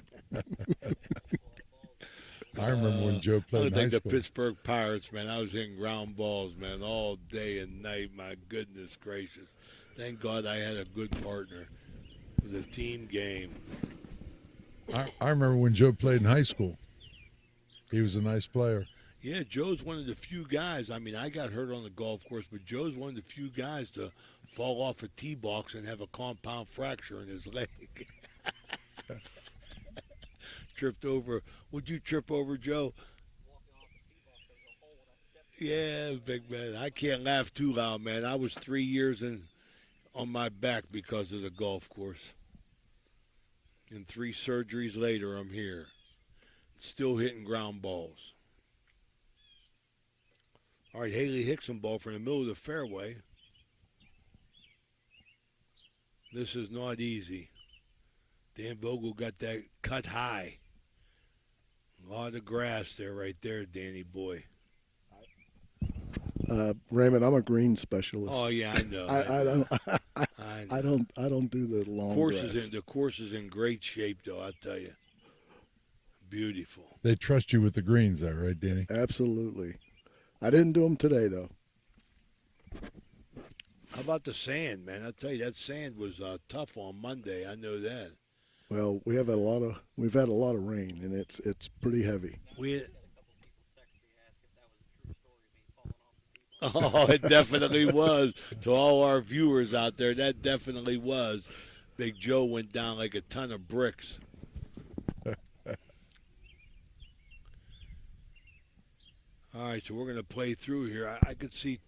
remember when Joe I played in high think the school. Pittsburgh Pirates, man. I was hitting ground balls, man, all day and night. My goodness gracious. Thank God I had a good partner. It was a team game. I remember when Joe played in high school. He was a nice player. Yeah, Joe's one of the few guys. I mean, I got hurt on the golf course, but Joe's one of the few guys to fall off a tee box and have a compound fracture in his leg. Tripped over. Would you trip over, Joe? Yeah, big man. I can't laugh too loud, man. I was 3 years on my back because of the golf course. And 3 surgeries later, I'm here. Still hitting ground balls. All right, Haley Hicksonball from the middle of the fairway. This is not easy. Dan Vogel got that cut high. A lot of grass there, right there, Danny boy. Raymond, I'm a green specialist. Oh yeah, I know. I don't do the long grass. The course is in great shape, though. I'll tell you, beautiful. They trust you with the greens, though, right, Danny? Absolutely. I didn't do them today, though. How about the sand, man? I'll tell you, that sand was tough on Monday. I know that. Well, we've had a lot of rain, and it's pretty heavy. Oh, it definitely was. To all our viewers out there, that definitely was. Big Joe went down like a ton of bricks. All right, so we're going to play through here. I could see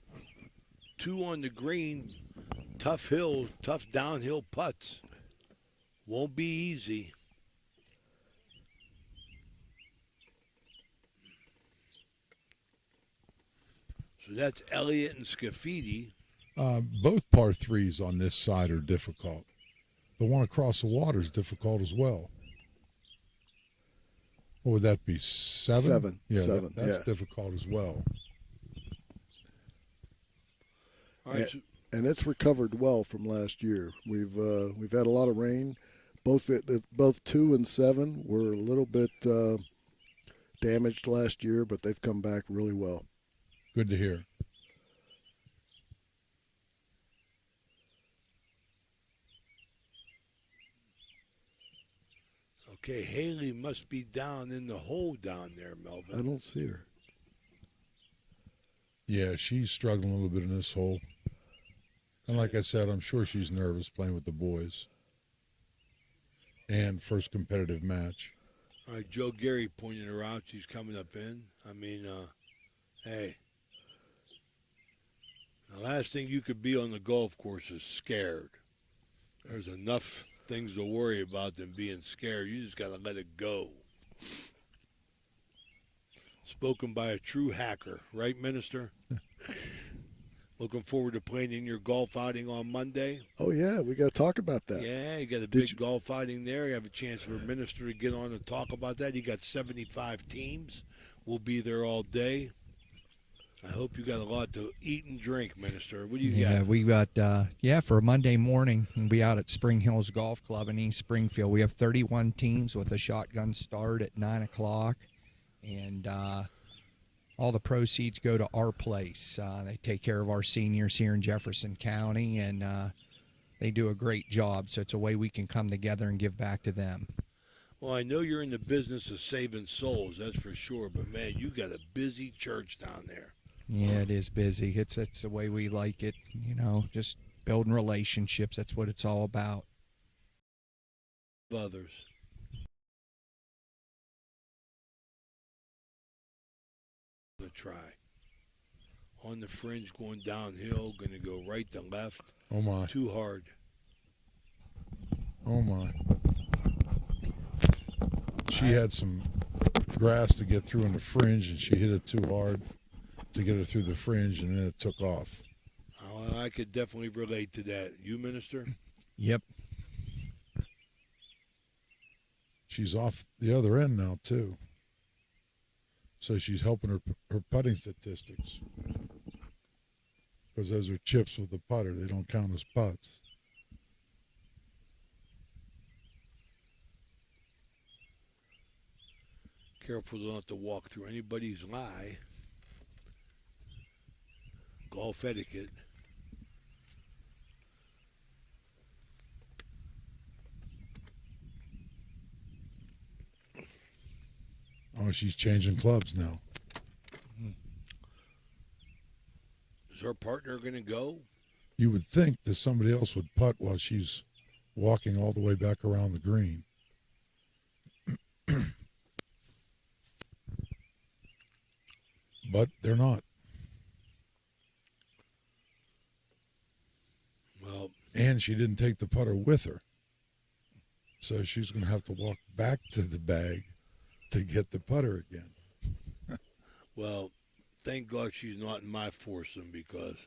2 on the green, tough hills, tough downhill putts. Won't be easy. So that's Elliott and Scafidi. Both par 3s on this side are difficult. The one across the water is difficult as well. What would that be, 7? 7. Yeah, 7. that's difficult as well. All right, so And it's recovered well from last year. We've had a lot of rain. Both 2 and 7 were a little bit damaged last year, but they've come back really well. Good to hear. okay, Haley must be down in the hole down there, I Melvin. don't see her. Yeah, she's struggling a little bit in this hole. And like I said, I'm sure she's nervous playing with the boys. And first competitive match. All right, Joe Gary pointed her out. She's coming up in. I mean, hey, the last thing you could be on the golf course is scared. There's enough things to worry about than being scared. You just got to let it go. Spoken by a true hacker, right, Minister? Looking forward to playing in your golf outing on Monday. Oh, yeah, we got to talk about that. Yeah, you got a big golf outing there. You have a chance for a minister to get on and talk about that. You got 75 teams. We'll be there all day. I hope you got a lot to eat and drink, Minister. What do you got? Yeah, we got, for a Monday morning, we'll be out at Spring Hills Golf Club in East Springfield. We have 31 teams with a shotgun start at 9 o'clock. And all the proceeds go to our place. They take care of our seniors here in Jefferson County, and they do a great job. So it's a way we can come together and give back to them. Well, I know you're in the business of saving souls, that's for sure. But, man, you got a busy church down there. Yeah, it is busy. It's the way we like it, just building relationships. That's what it's all about. Others. To try. On the fringe, going downhill, going to go right to left. Oh, my. Too hard. Oh, my. She had some grass to get through in the fringe, and she hit it too hard to get it through the fringe, and then it took off. Oh, I could definitely relate to that. You, Minister? Yep. She's off the other end now, too. So she's helping her putting statistics. Because those are chips with the putter. They don't count as putts. Careful not to walk through anybody's lie. Golf etiquette. Oh, she's changing clubs now. Is her partner going to go? You would think that somebody else would putt while she's walking all the way back around the green. But they're not. Well, and she didn't take the putter with her. So she's going to have to walk back to the bag to get the putter again. Well, thank God she's not in my foursome, because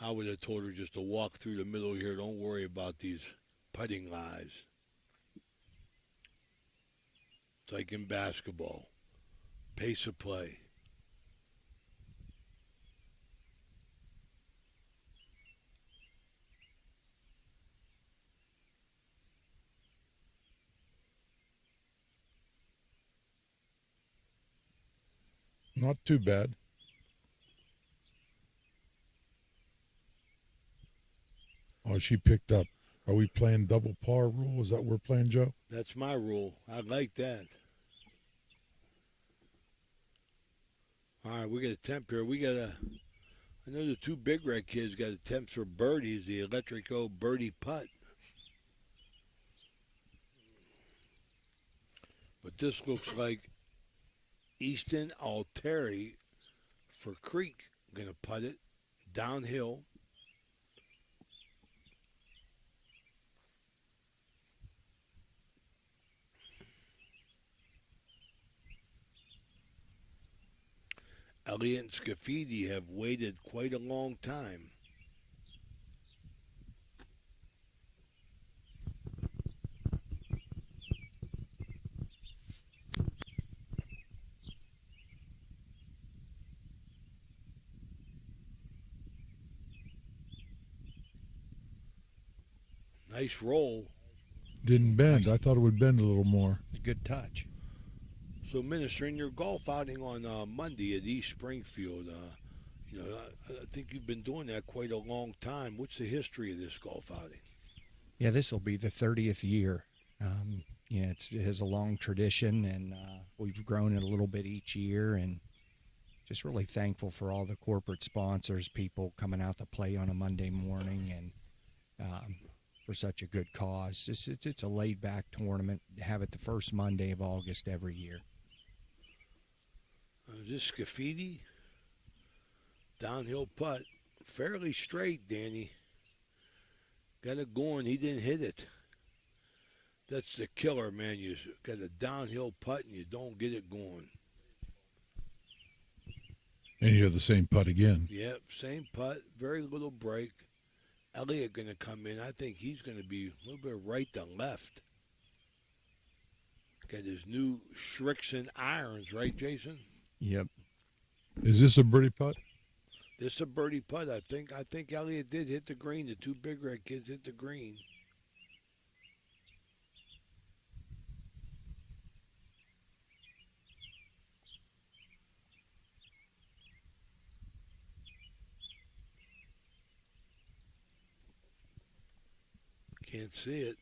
I would have told her just to walk through the middle here. Don't worry about these putting lies. It's like in basketball. Pace of play. Not too bad. Oh, she picked up. Are we playing double par rule? Is that what we're playing, Joe? That's my rule. I like that. All right, we got a temp here. I know the two Big Red kids got a temp for birdies, the Electrico birdie putt. But this looks like Easton Alteri for Creek. Going to putt it downhill. Elliott and Scafidi have waited quite a long time. Nice roll. Didn't bend. I thought it would bend a little more. Good touch. So, Minister, in your golf outing on Monday at East Springfield, I think you've been doing that quite a long time. What's the history of this golf outing? Yeah, this will be the 30th year. It has a long tradition, and we've grown it a little bit each year, and just really thankful for all the corporate sponsors, people coming out to play on a Monday morning, and for such a good cause. It's a laid back tournament. Have it the first Monday of August every year. This Scafidi downhill putt, fairly straight, Danny. Got it going. He didn't hit it. That's the killer, man. You got a downhill putt and you don't get it going. And you have the same putt again. Yep, same putt, very little break. Elliott going to come in. I think he's going to be a little bit right to left. Got his new Shrixon irons, right, Jason? Yep. Is this a birdie putt? This is a birdie putt. I think Elliott did hit the green. The two Big Red kids hit the green. Can't see it.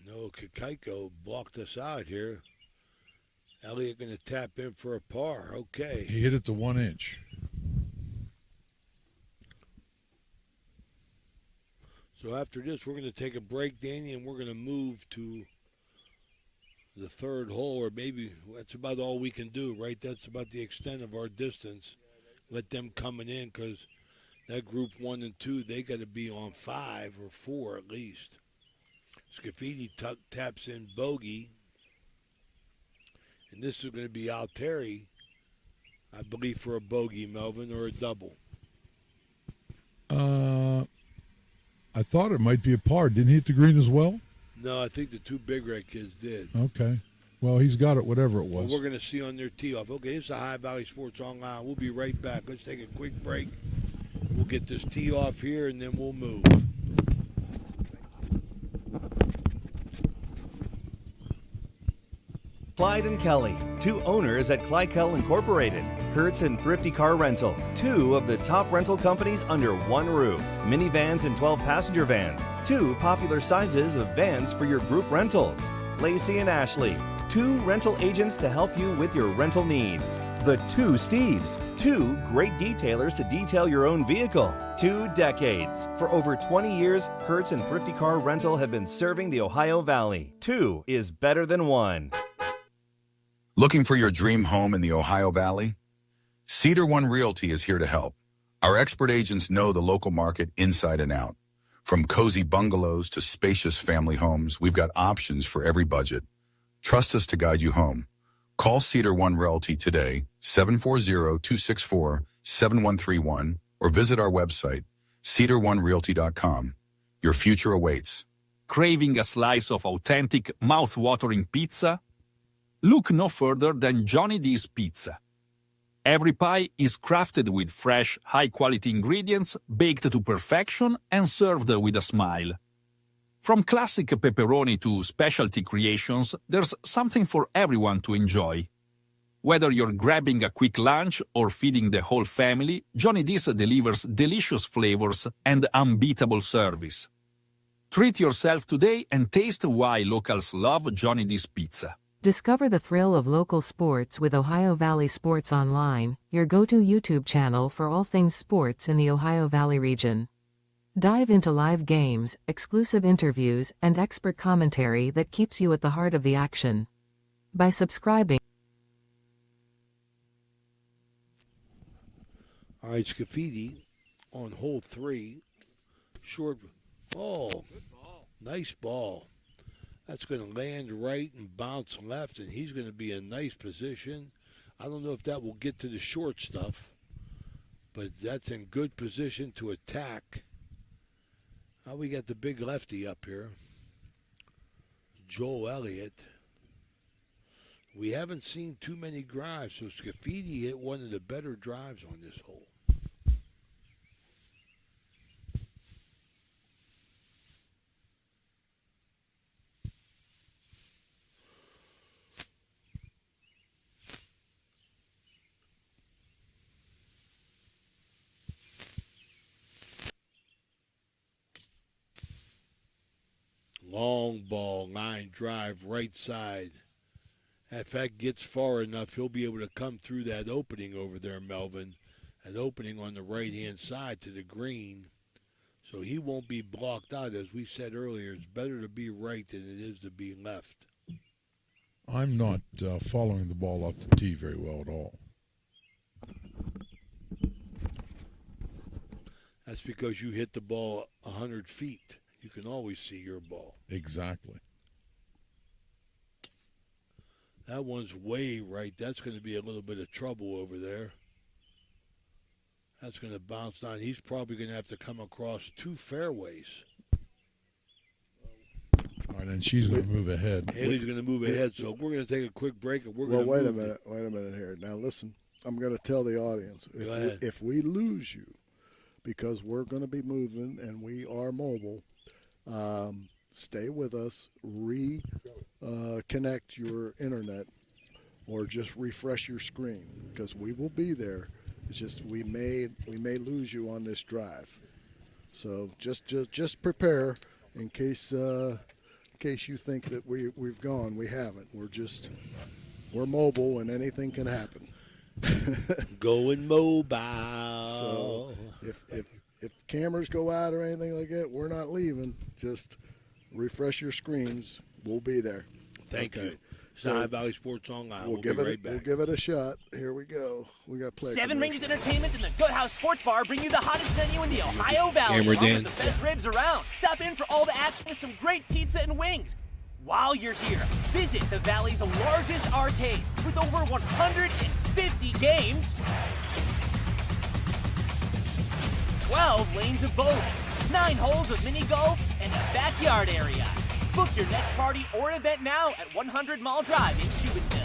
No, Kakaiko blocked us out here. Elliott going to tap in for a par. Okay. He hit it to 1 inch. So after this, we're going to take a break, Danny, and we're going to move to the third hole, or maybe that's about all we can do, right? That's about the extent of our distance. Let them coming in, because that group 1 and 2, they got to be on 5 or 4 at least. Scafidi taps in bogey. And this is going to be Alteri, I believe, for a bogey, Melvin, or a double. I thought it might be a par. Didn't he hit the green as well? No, I think the two Big Red kids did. Okay. Well, he's got it, whatever it was. Well, we're going to see on their tee off. Okay, this is the High Valley Sports Online. We'll be right back. Let's take a quick break. We'll get this tee off here, and then we'll move. Clyde and Kelly, two owners at Clykel Incorporated. Hertz and Thrifty Car Rental, two of the top rental companies under one roof. Minivans and 12-passenger vans, two popular sizes of vans for your group rentals. Lacey and Ashley, two rental agents to help you with your rental needs. The Two Steves, two great detailers to detail your own vehicle. 2 decades. For over 20 years, Hertz and Thrifty Car Rental have been serving the Ohio Valley. 2 is better than 1. Looking for your dream home in the Ohio Valley? Cedar One Realty is here to help. Our expert agents know the local market inside and out. From cozy bungalows to spacious family homes, we've got options for every budget. Trust us to guide you home. Call Cedar One Realty today, 740-264-7131, or visit our website, cedaronerealty.com. Your future awaits. Craving a slice of authentic, mouth-watering pizza? Look no further than Johnny D's Pizza. Every pie is crafted with fresh, high-quality ingredients, baked to perfection and served with a smile. From classic pepperoni to specialty creations, there's something for everyone to enjoy. Whether you're grabbing a quick lunch or feeding the whole family, Johnny D's delivers delicious flavors and unbeatable service. Treat yourself today and taste why locals love Johnny D's Pizza. Discover the thrill of local sports with Ohio Valley Sports Online, your go-to YouTube channel for all things sports in the Ohio Valley region. Dive into live games, exclusive interviews, and expert commentary that keeps you at the heart of the action. By subscribing. All right, Scafidi on hole 3. Short. Oh, nice ball. That's going to land right and bounce left, and he's going to be in nice position. I don't know if that will get to the short stuff, but that's in good position to attack. Now we got the big lefty up here, Joel Elliott. We haven't seen too many drives, so Scafidi hit one of the better drives on this hole. Long ball, line drive, right side. If that gets far enough, he'll be able to come through that opening over there, Melvin. That opening on the right-hand side to the green. So he won't be blocked out. As we said earlier, it's better to be right than it is to be left. I'm not following the ball off the tee very well at all. That's because you hit the ball 100 feet. You can always see your ball. Exactly. That one's way right. That's going to be a little bit of trouble over there. That's going to bounce down. He's probably going to have to come across 2 fairways. All right, and she's going to move ahead. Haley's going to move ahead, so we're going to take a quick break. And we're Well, going to wait a minute here. Now, listen, I'm going to tell the audience. Go ahead. If we lose you, because we're going to be moving and we are mobile, stay with us, connect your internet, or just refresh your screen, because we will be there. It's just we may lose you on this drive, so just prepare in case you think that we've gone. We haven't. We're mobile and anything can happen. Going mobile. So if cameras go out or anything like that, we're not leaving. Just refresh your screens. We'll be there. Thank Okay. you. Ohio Valley Sports Online. We'll give be it. right back. We'll give it a shot. Here we go. We got play. Seven Rings Entertainment and the Good House Sports Bar bring you the hottest menu in the Ohio Valley. Camera, along Dan. with the best ribs around. Stop in for all the action and some great pizza and wings. While you're here, visit the Valley's largest arcade with over 150 games, 12 lanes of bowling, 9 holes of mini golf, and a backyard area. Book your next party or event now at 100 Mall Drive in Steubenville.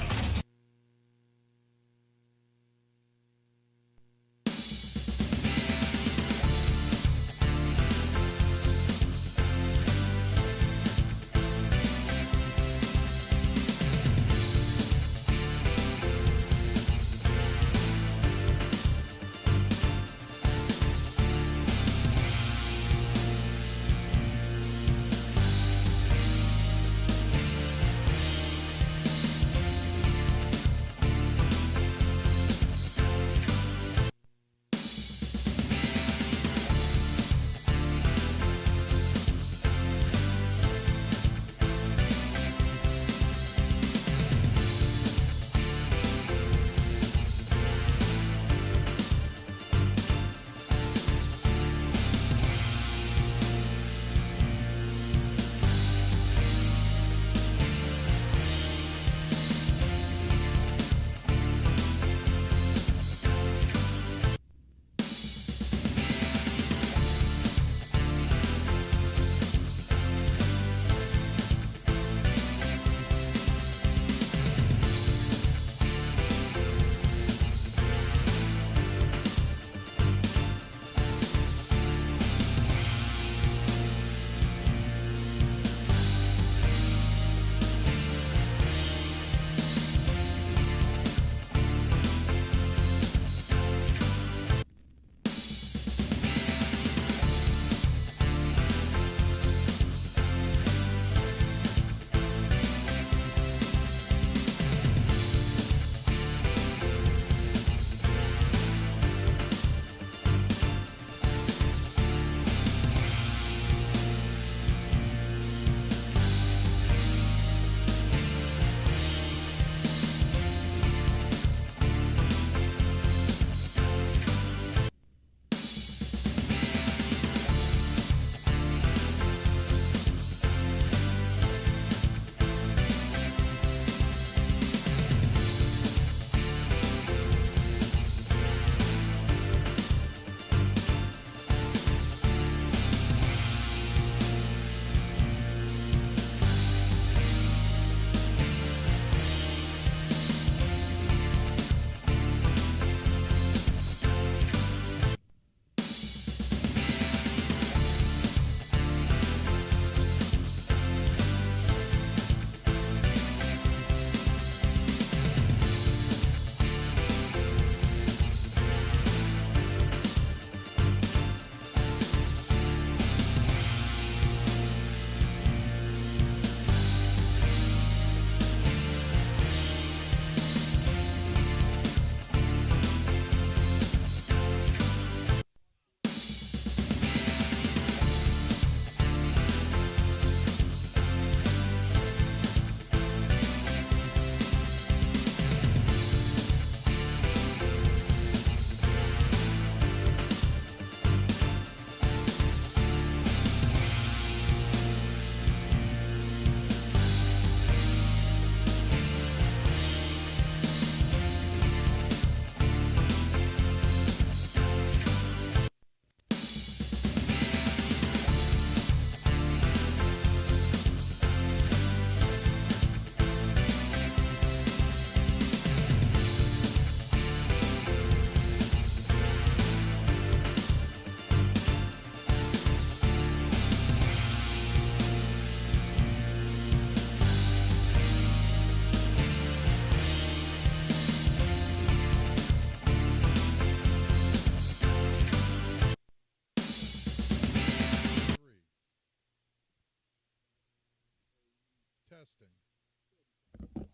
Testing.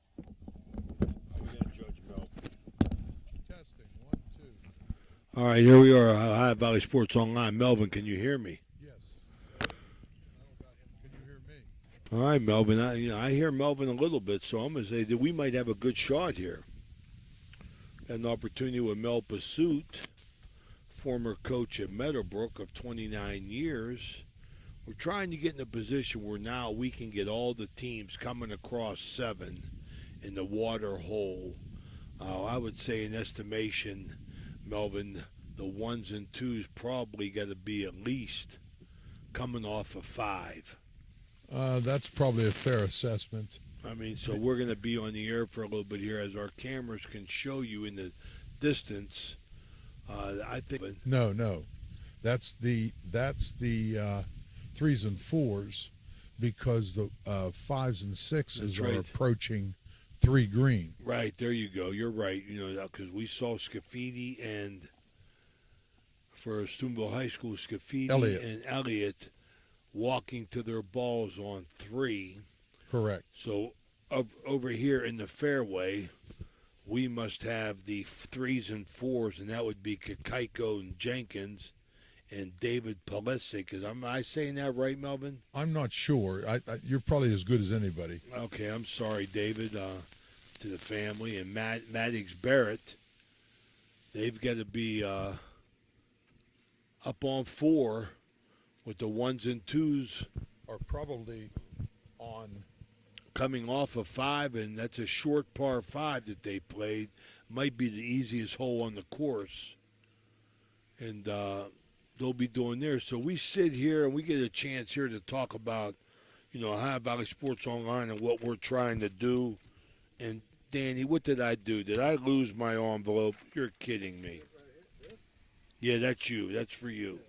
Judge Mel. Testing. 1, 2. All right, here we are, Ohio Valley Sports Online. Melvin, can you hear me? Yes. I don't got him. Can you hear me? All right, Melvin. I hear Melvin a little bit, so I'm going to say that we might have a good shot here. Got an opportunity with Mel Pursuit, former coach at Meadowbrook of 29 years. We're trying to get in a position where now we can get all the teams coming across 7 in the water hole. I would say in estimation, Melvin, the 1s and 2s probably got to be at least coming off of 5. That's probably a fair assessment. I mean, so we're going to be on the air for a little bit here as our cameras can show you in the distance. I think. No. That's the 3s and 4s because the 5s and 6s That's are right. approaching 3 green. Right, there you go. You're right. You know, because we saw Scafidi and for Steubenville High School, Scafidi and Elliott walking to their balls on 3. Correct. So over here in the fairway, we must have the 3s and 4s, and that would be Kakaiko and Jenkins and David Pulisic. Am I saying that right, Melvin? I'm not sure. You're probably as good as anybody. Okay, I'm sorry, David, to the family. And Maddox Barrett, they've got to be up on 4 with the 1s and 2s. Are probably on. Coming off of 5, and that's a short par 5 that they played. Might be the easiest hole on the course. And they'll be doing theirs. So we sit here and we get a chance here to talk about, Ohio Valley Sports Online and what we're trying to do. And, Danny, what did I do? Did I lose my envelope? You're kidding me. Yeah, that's you. That's for you.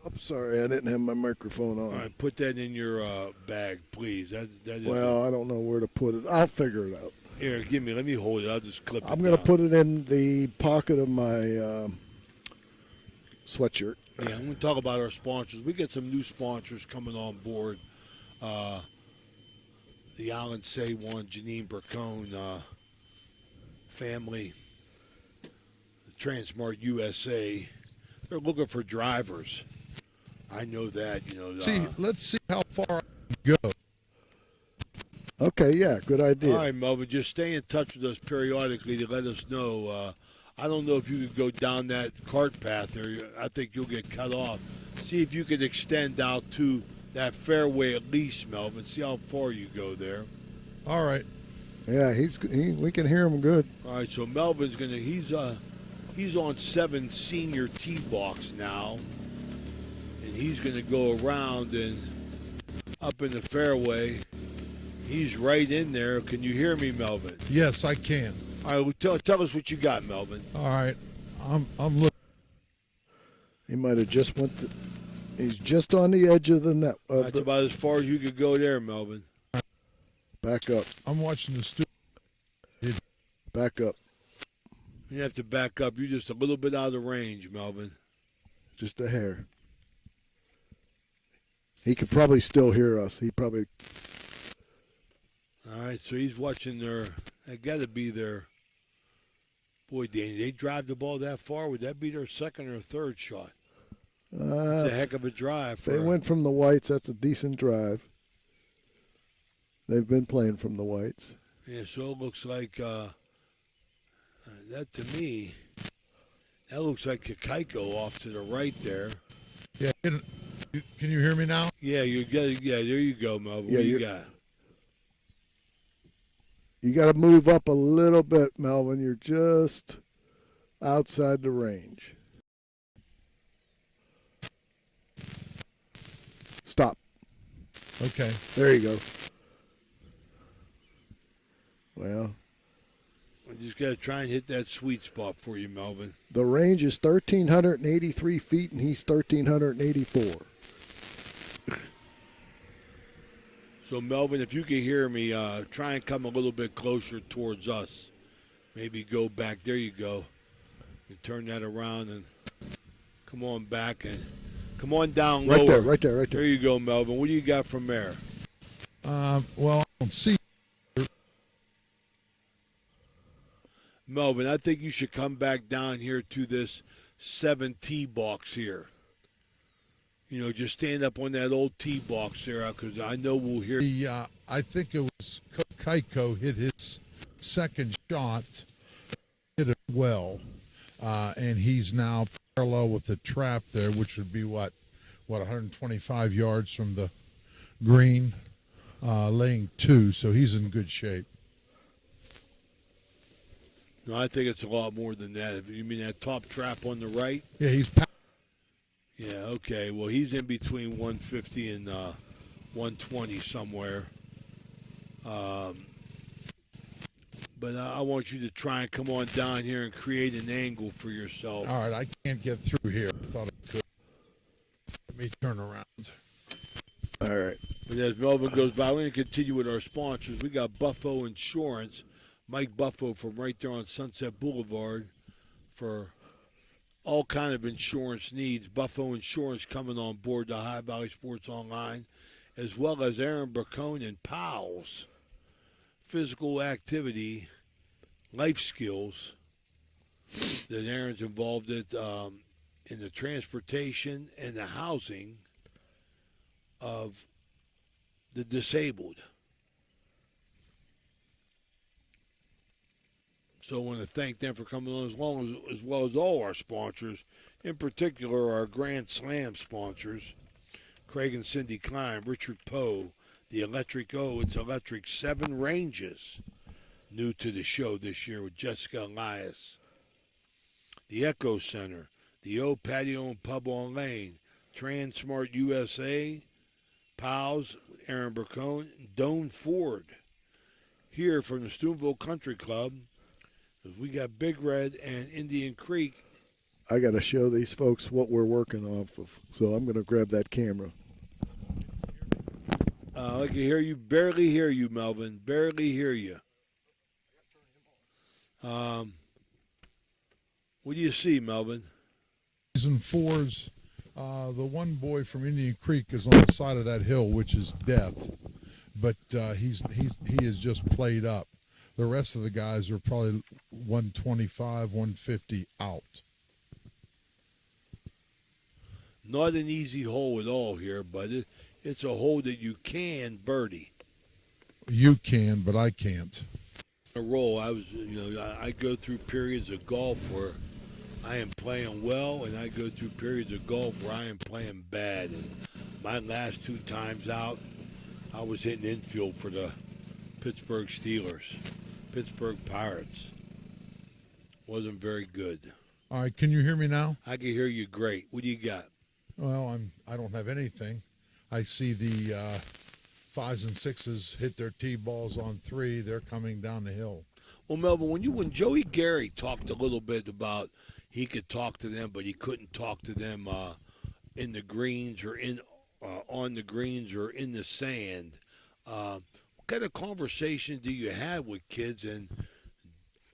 I'm sorry, I didn't have my microphone on. All right, put that in your bag, please. That is Well, I don't know where to put it. I'll figure it out. Here, let me hold it. I'll just clip it I'm going to down. put it in the pocket of my sweatshirt. Yeah, I'm going to talk about our sponsors. We got some new sponsors coming on board. The Alan Say one, Janine Burcone family, the Transmart USA. They're looking for drivers. I know that, Let's see how far I can go. Okay, yeah, good idea. All right, Melvin, just stay in touch with us periodically to let us know. I don't know if you could go down that cart path there. I think you'll get cut off. See if you could extend out to that fairway at least, Melvin. See how far you go there. All right. Yeah, we can hear him good. All right, so Melvin's he's on 7 senior tee box now, and he's gonna go around and up in the fairway. He's right in there. Can you hear me, Melvin? Yes, I can. All right, well, tell us what you got, Melvin. All right, I'm looking. He might have just he's just on the edge of the net. That's about as far as you could go there, Melvin. Back up. I'm watching the Back up. You have to back up. You're just a little bit out of range, Melvin. Just a hair. He could probably still hear us. He probably. All right, so he's watching that got to be their. Boy, Danny, they drive the ball that far. Would that be their second or third shot? It's a heck of a drive. They went from the whites. That's a decent drive. They've been playing from the whites. Yeah, so it looks like that to me. That looks like Kakaiko off to the right there. Yeah, can you hear me now? Yeah, you got. Yeah, there you go, Melvin. Yeah, what do you got? You got to move up a little bit, Melvin. You're just outside the range. Stop. Okay. There you go. Well, I just got to try and hit that sweet spot for you, Melvin. the range is 1,383 feet, and he's 1,384. So, Melvin, if you can hear me, try and come a little bit closer towards us. Maybe go back. There you go. You turn that around and come on back and come on down lower. Right there. There you go, Melvin. What do you got from there? Well, don't see. Melvin, I think you should come back down here to this 7 tee box here. You know, just stand up on that old tee box there, because I know we'll hear. I think it was Keiko hit his second shot, hit it well, and he's now parallel with the trap there, which would be what 125 yards from the green, laying 2, so he's in good shape. No, I think it's a lot more than that. If you mean that top trap on the right? Yeah, he's. Yeah, okay. Well, he's in between 150 and 120 somewhere. But I want you to try and come on down here and create an angle for yourself. All right, I can't get through here. I thought I could. Let me turn around. All right. But as Melvin goes by, we're going to continue with our sponsors. We got Buffo Insurance. Mike Buffo from right there on Sunset Boulevard for all kind of insurance needs. Buffo Insurance coming on board the Ohio Valley Sports Online, as well as Aaron Bracone and Pals. Physical activity, life skills that Aaron's involved in the transportation and the housing of the disabled. So I want to thank them for coming on, as well as all our sponsors, in particular our Grand Slam sponsors, Craig and Cindy Klein, Richard Poe, the Electric O. It's Electric 7 Ranges, new to the show this year with Jessica Elias. The Echo Center, the O Patio and Pub on Lane, Transmart USA, Pals, Aaron Bracone, Doan Ford. Here from the Steubenville Country Club, we got Big Red and Indian Creek. I got to show these folks what we're working off of, so I'm going to grab that camera. I can hear you. Barely hear you, Melvin. Barely hear you. What do you see, Melvin? Season 4's, the one boy from Indian Creek is on the side of that hill, which is death, but he is just played up. The rest of the guys are probably 125, 150 out. Not an easy hole at all here, but it's a hole that you can birdie. You can, but I can't. A roll. I go through periods of golf where I am playing well, and I go through periods of golf where I am playing bad. And my last 2 times out, I was hitting infield for the Pittsburgh Steelers. Pittsburgh Pirates. Wasn't very good. All right, can you hear me now? I can hear you great. What do you got? Well, I don't have anything. I see the 5s and 6s hit their tee balls on 3. They're coming down the hill. Well, Melvin, when Joey Gary talked a little bit about he could talk to them, but he couldn't talk to them in the greens or on the greens or in the sand. What kind of conversation do you have with kids, and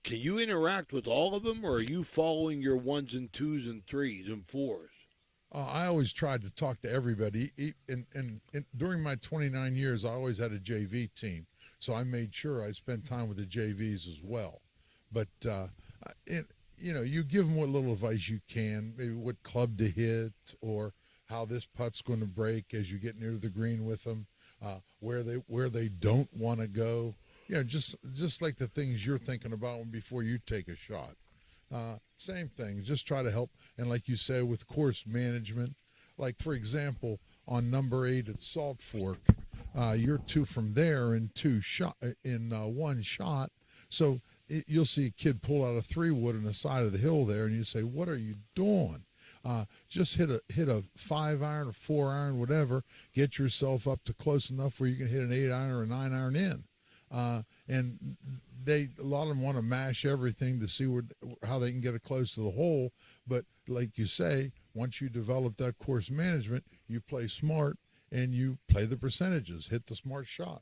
can you interact with all of them, or are you following your 1s and 2s and 3s and 4s? I always tried to talk to everybody. And during my 29 years, I always had a JV team, so I made sure I spent time with the JVs as well. But you give them what little advice you can, maybe what club to hit or how this putt's going to break as you get near the green with them. Where they don't want to go, just like the things you're thinking about before you take a shot. Same thing, just try to help. And like you say, with course management, like for example, on number 8 at Salt Fork, you're 2 from there in 1 shot. So you'll see a kid pull out a 3-wood on the side of the hill there, and you say, "What are you doing?" Just hit a 5-iron or 4-iron, whatever. Get yourself up to close enough where you can hit an 8-iron or a 9-iron in. And a lot of them want to mash everything to see how they can get it close to the hole. But like you say, once you develop that course management, you play smart and you play the percentages, hit the smart shot.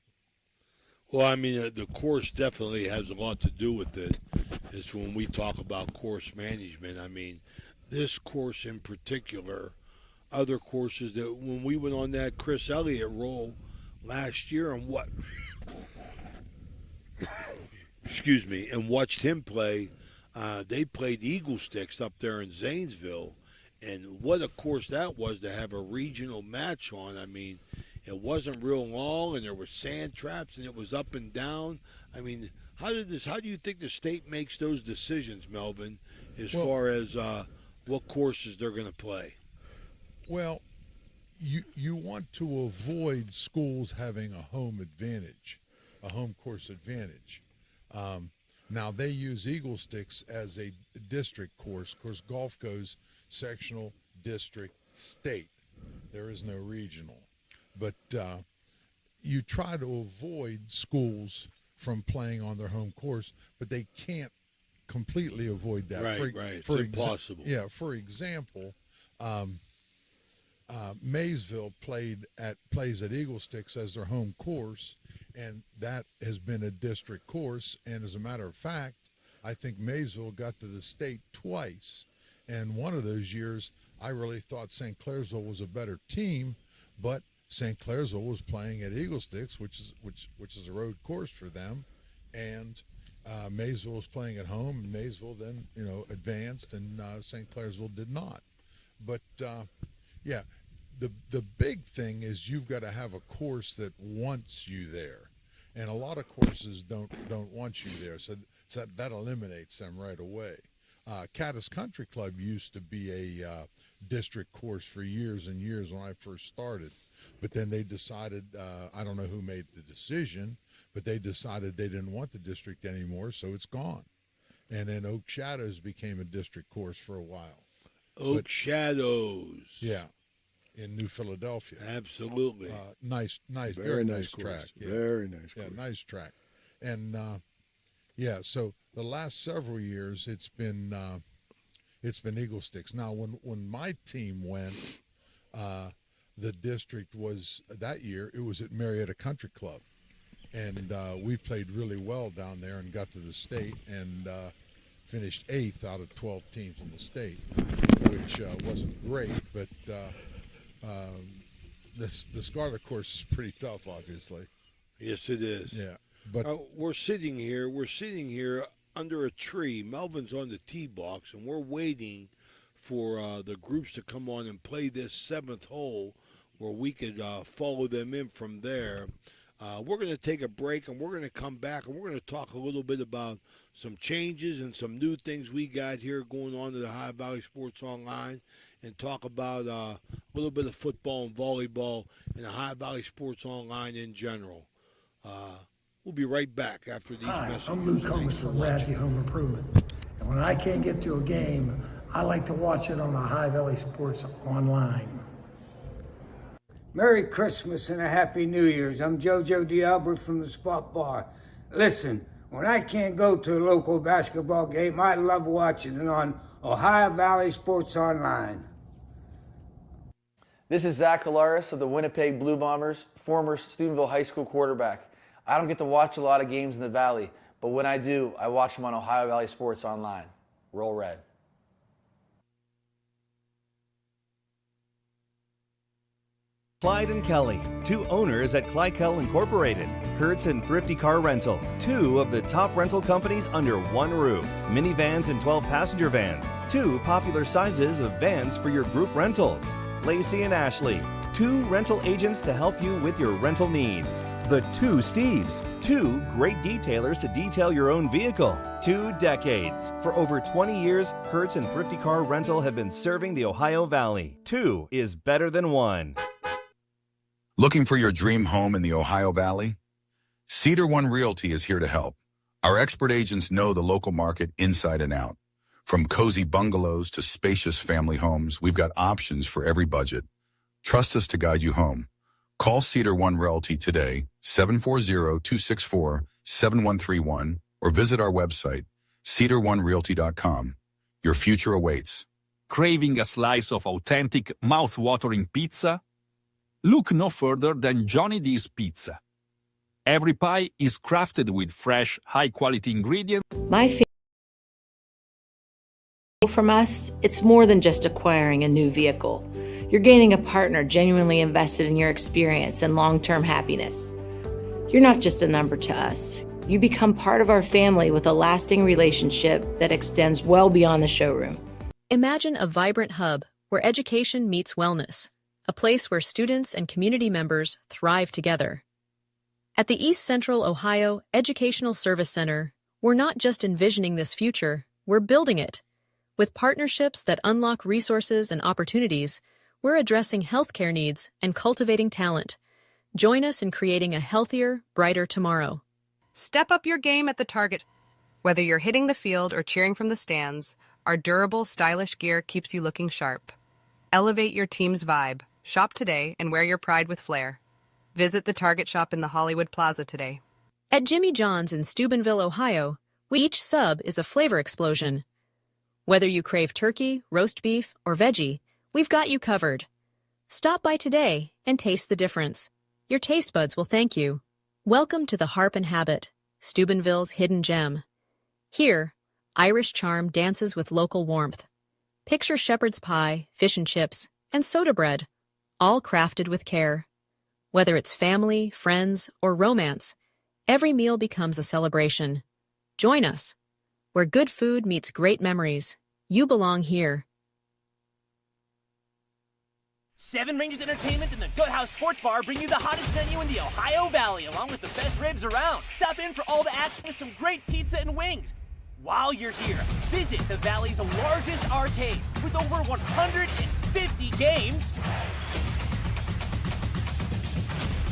Well, I mean, the course definitely has a lot to do with it. It's when we talk about course management. I mean, this course in particular, other courses that when we went on that Chris Elliott roll last year, and excuse me, and watched him play. They played Eagle Sticks up there in Zanesville, and what a course that was to have a regional match on. I mean, it wasn't real long, and there were sand traps, and it was up and down. I mean, how do you think the state makes those decisions, Melvin, as far as what courses they're going to play? Well, you want to avoid schools having a home advantage, a home course advantage. Now, they use Eagle Sticks as a district course. Of course, golf goes sectional, district, state. There is no regional. But you try to avoid schools from playing on their home course, but they can't completely avoid that. Right. It's impossible. For example, Maysville plays at Eagle Sticks as their home course, and that has been a district course. And as a matter of fact, I think Maysville got to the state twice. And one of those years, I really thought St. Clairsville was a better team, but St. Clairsville was playing at Eagle Sticks, which is a road course for them, and Maysville was playing at home, and Maysville then advanced, and St. Clairsville did not. But the big thing is you've got to have a course that wants you there, and a lot of courses don't want you there, so that eliminates them right away. Caddis Country Club used to be a district course for years and years when I first started. But then they decided, I don't know who made the decision, but they decided they didn't want the district anymore, so it's gone. And then Oak Shadows became a district course for a while. Shadows. Yeah, in New Philadelphia. Absolutely. Nice, very nice track. Course. Yeah. Very nice course. Yeah, nice track. And, so the last several years it's been Eagle Sticks. Now, when my team went, the district was that year, it was at Marietta Country Club. And we played really well down there and got to the state and finished 8th out of 12 teams in the state, which wasn't great. But the Scarlet course is pretty tough, obviously. Yes, it is. Yeah. But we're sitting here under a tree. Melvin's on the tee box, and we're waiting for the groups to come on and play this 7th hole where we could follow them in from there. We're going to take a break, and we're going to come back, and we're going to talk a little bit about some changes and some new things we got here going on to the Ohio Valley Sports Online, and talk about a little bit of football and volleyball and the Ohio Valley Sports Online in general. We'll be right back after these messages. I'm Luke Combs from Razzie Home Improvement. And when I can't get to a game, I like to watch it on the Ohio Valley Sports Online. Merry Christmas and a Happy New Year's. I'm JoJo Diablo from the Spot Bar. Listen, when I can't go to a local basketball game, I love watching it on Ohio Valley Sports Online. This is Zach Hilaris of the Winnipeg Blue Bombers, former Steubenville High School quarterback. I don't get to watch a lot of games in the Valley, but when I do, I watch them on Ohio Valley Sports Online. Roll Red. Clyde and Kelly, 2 owners at Clykel Incorporated. Hertz and Thrifty Car Rental, 2 of the top rental companies under one roof. Minivans and 12-passenger vans, 2 popular sizes of vans for your group rentals. Lacey and Ashley, 2 rental agents to help you with your rental needs. The 2 Steves, 2 great detailers to detail your own vehicle. 2 decades. For over 20 years, Hertz and Thrifty Car Rental have been serving the Ohio Valley. 2 is better than 1. Looking for your dream home in the Ohio Valley? Cedar One Realty is here to help. Our expert agents know the local market inside and out. From cozy bungalows to spacious family homes, we've got options for every budget. Trust us to guide you home. Call Cedar One Realty today, 740-264-7131, or visit our website, cedaronerealty.com. Your future awaits. Craving a slice of authentic, mouth-watering pizza? Look no further than Johnny D's Pizza. Every pie is crafted with fresh, high-quality ingredients. My family from us, it's more than just acquiring a new vehicle. You're gaining a partner genuinely invested in your experience and long-term happiness. You're not just a number to us. You become part of our family with a lasting relationship that extends well beyond the showroom. Imagine a vibrant hub where education meets wellness, a place where students and community members thrive together. At the East Central Ohio Educational Service Center, we're not just envisioning this future, we're building it. With partnerships that unlock resources and opportunities, we're addressing healthcare needs and cultivating talent. Join us in creating a healthier, brighter tomorrow. Step up your game at the Target. Whether you're hitting the field or cheering from the stands, our durable, stylish gear keeps you looking sharp. Elevate your team's vibe. Shop today and wear your pride with flair. Visit the Target shop in the Hollywood Plaza today. At Jimmy John's in Steubenville, Ohio, each sub is a flavor explosion. Whether you crave turkey, roast beef, or veggie, we've got you covered. Stop by today and taste the difference. Your taste buds will thank you. Welcome to the Harp and Habit, Steubenville's hidden gem. Here, Irish charm dances with local warmth. Picture shepherd's pie, fish and chips, and soda bread, all crafted with care. Whether it's family, friends, or romance, every meal becomes a celebration. Join us. Where good food meets great memories, you belong here. Seven Rangers Entertainment and the Good House Sports Bar bring you the hottest menu in the Ohio Valley, along with the best ribs around. Stop in for all the action with some great pizza and wings. While you're here, visit the Valley's largest arcade with over 150 games,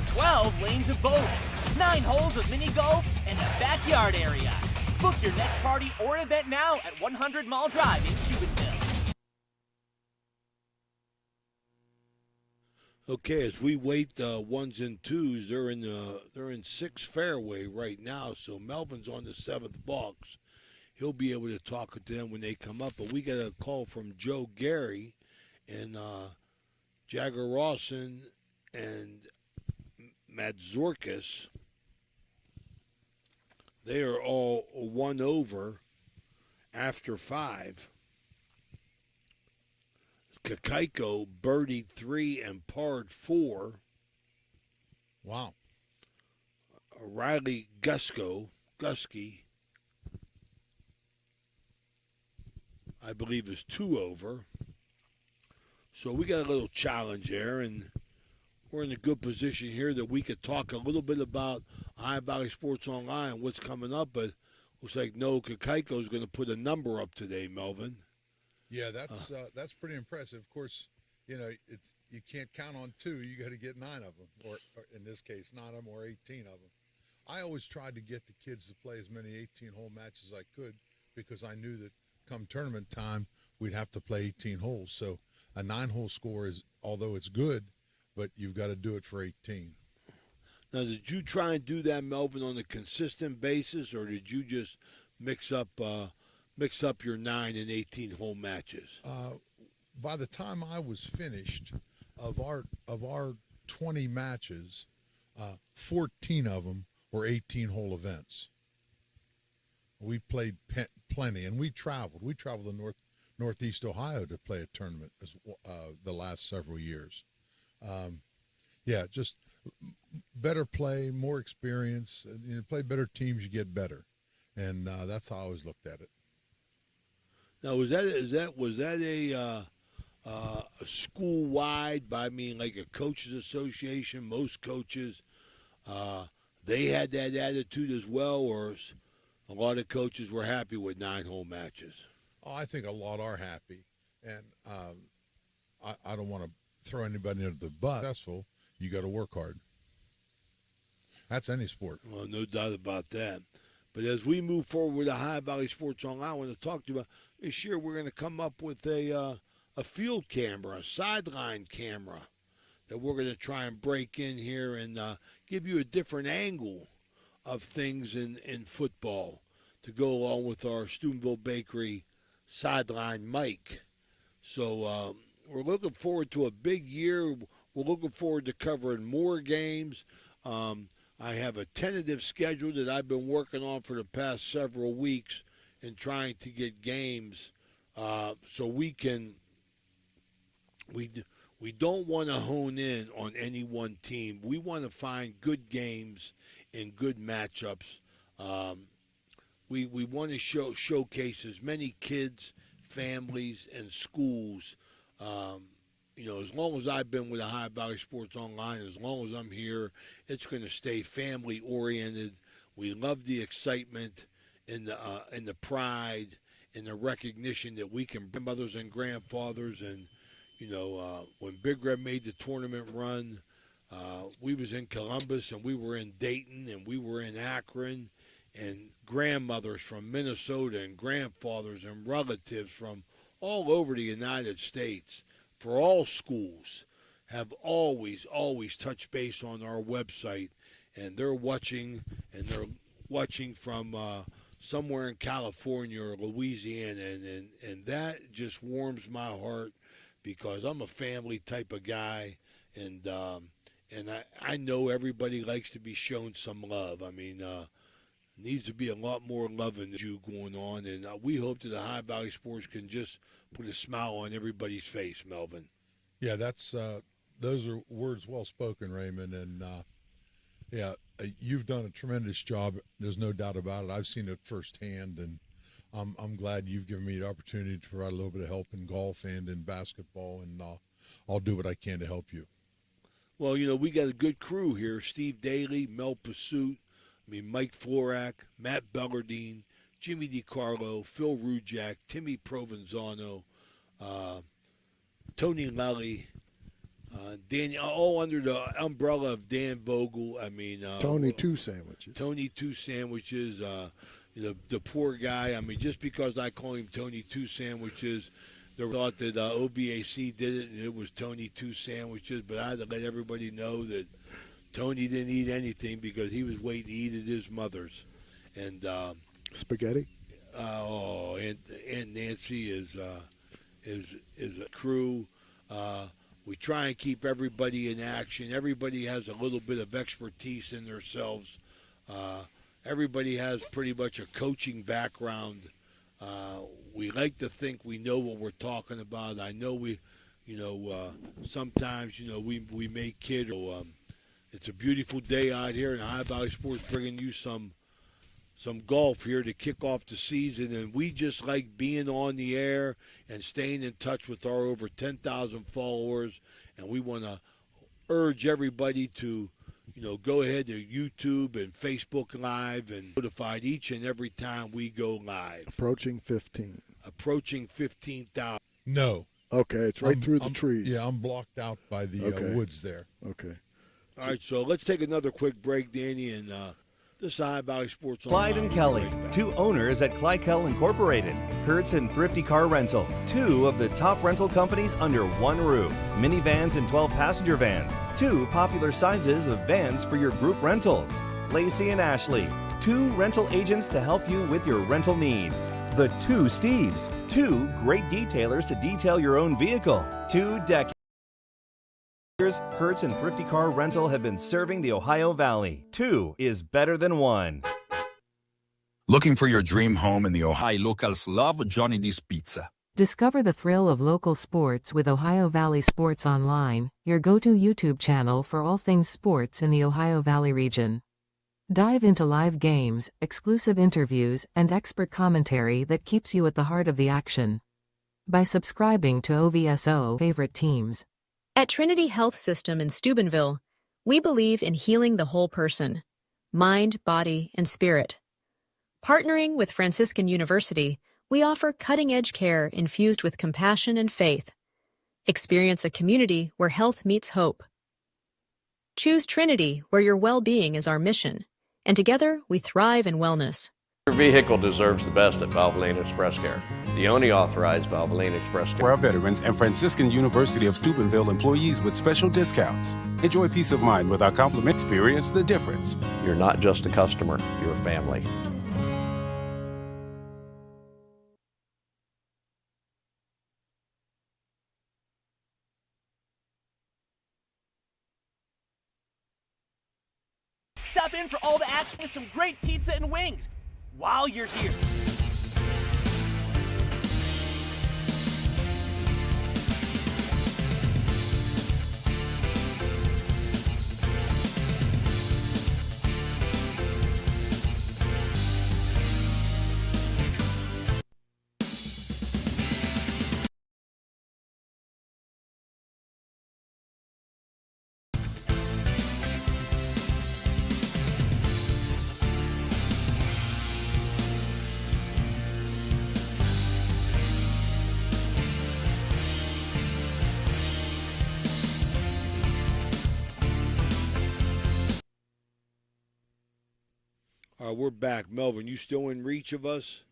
12 lanes of bowling, 9 holes of mini golf, and a backyard area. Book your next party or event now at 100 Mall Drive in Steubenville. Okay, as we wait ones and twos, they're in 6 fairway right now. So Melvin's on the 7th box. He'll be able to talk to them when they come up. But we got a call from Joe Gary and Jagger Rawson and Madzorkis. They are all 1 over after 5. Kakaiko birdied 3 and parred 4. Wow. Riley Gusky, I believe, is 2 over. So we got a little challenge there, and we're in a good position here that we could talk a little bit about Ohio Valley Sports Online, what's coming up, but looks like Noah Kakaiko is going to put a number up today, Melvin. Yeah, that's pretty impressive. Of course, you know, you can't count on 2. You got to get 9 of them, or in this case, 9 of them or 18 of them. I always tried to get the kids to play as many 18-hole matches as I could because I knew that come tournament time we'd have to play 18 holes. So a 9-hole score is, although it's good, but you've got to do it for 18. Now, did you try and do that, Melvin, on a consistent basis, or did you just mix up your 9 and 18-hole matches? By the time I was finished, of our 20 matches, 14 of them were 18-hole events. We played plenty, and we traveled. We traveled to Northeast Ohio to play a tournament the last several years. Just better play, more experience. You play better teams, you get better, and that's how I always looked at it. Now, was that a school-wide, I mean, like a coaches association? Most coaches, they had that attitude as well, or a lot of coaches were happy with 9-hole matches? Oh, I think a lot are happy, and I don't want to throw anybody under the bus. Successful, you got to work hard. That's any sport. Well, no doubt about that. But as we move forward with the Ohio Valley Sports Online, I want to talk to you about this year. We're going to come up with a field camera, a sideline camera that we're going to try and break in here and give you a different angle of things in football to go along with our Steubenville Bakery sideline mic. So we're looking forward to a big year. We're looking forward to covering more games. I have a tentative schedule that I've been working on for the past several weeks and trying to get games so we don't want to hone in on any one team. We want to find good games and good matchups We want to showcase as many kids, families, and schools. As long as I've been with Ohio Valley Sports Online, as long as I'm here, it's going to stay family oriented. We love the excitement and the pride and the recognition that we can bring mothers and grandfathers. And when Big Red made the tournament run, we was in Columbus and we were in Dayton and we were in Akron, and grandmothers from Minnesota and grandfathers and relatives from all over the United States for all schools have always touched base on our website, and they're watching from somewhere in California or Louisiana, and that just warms my heart because I'm a family type of guy, and I know everybody likes to be shown some love. I mean, needs to be a lot more love and you going on, and we hope that the Ohio Valley Sports can just put a smile on everybody's face, Melvin. Yeah, that's those are words well spoken, Raymond, and you've done a tremendous job. There's no doubt about it. I've seen it firsthand, and I'm glad you've given me the opportunity to provide a little bit of help in golf and in basketball, and I'll do what I can to help you. Well, we got a good crew here: Steve Daly, Mel Pursuit, Mike Florak, Matt Bellardine, Jimmy DiCarlo, Phil Rujak, Timmy Provenzano, Tony Lally, Daniel, all under the umbrella of Dan Vogel. I mean, Tony Two Sandwiches. Tony Two Sandwiches. The poor guy. I mean, just because I call him Tony Two Sandwiches, they thought that OVAC did it and it was Tony Two Sandwiches. But I had to let everybody know that Tony didn't eat anything because he was waiting to eat at his mother's. And spaghetti. And Nancy is a crew. We try and keep everybody in action. Everybody has a little bit of expertise in themselves. Everybody has pretty much a coaching background. We like to think we know what we're talking about. I know sometimes, we make kids. It's a beautiful day out here in Ohio Valley Sports, bringing you some golf here to kick off the season, and we just like being on the air and staying in touch with our over 10,000 followers, and we want to urge everybody to go ahead to YouTube and Facebook Live and notified each and every time we go live. Approaching 15,000. No. Okay, it's right through the trees. Yeah, I'm blocked out by the woods there. Okay. All right, so let's take another quick break, Danny, and this Ohio Valley Sports Clyde Online. and Kelly, two owners at Clykel Incorporated. Hertz and Thrifty Car Rental, two of the top rental companies under one roof. Minivans and 12-passenger vans, two popular sizes of vans for your group rentals. Lacey and Ashley, two rental agents to help you with your rental needs. The Two Steves, two great detailers to detail your own vehicle. 2 decades. Hertz and Thrifty Car Rental have been serving the Ohio Valley. 2 is better than 1. Looking for your dream home in the Ohio? Locals love Johnny D's Pizza. Discover the thrill of local sports with Ohio Valley Sports Online, your go-to YouTube channel for all things sports in the Ohio Valley region. Dive into live games, exclusive interviews, and expert commentary that keeps you at the heart of the action. By subscribing to OVSO favorite teams. At Trinity Health System in Steubenville, we believe in healing the whole person, mind, body, and spirit. Partnering with Franciscan University, we offer cutting-edge care infused with compassion and faith. Experience a community where health meets hope. Choose Trinity, where your well-being is our mission, and together we thrive in wellness. Your vehicle deserves the best at Valvoline Express Care, the only authorized Valvoline Express Care. For our veterans and Franciscan University of Steubenville employees with special discounts. Enjoy peace of mind with our compliment. Experience the difference. You're not just a customer, you're a family. Stop in for all the action and some great pizza and wings while you're here. All right, we're back. Melvin, you still in reach of us?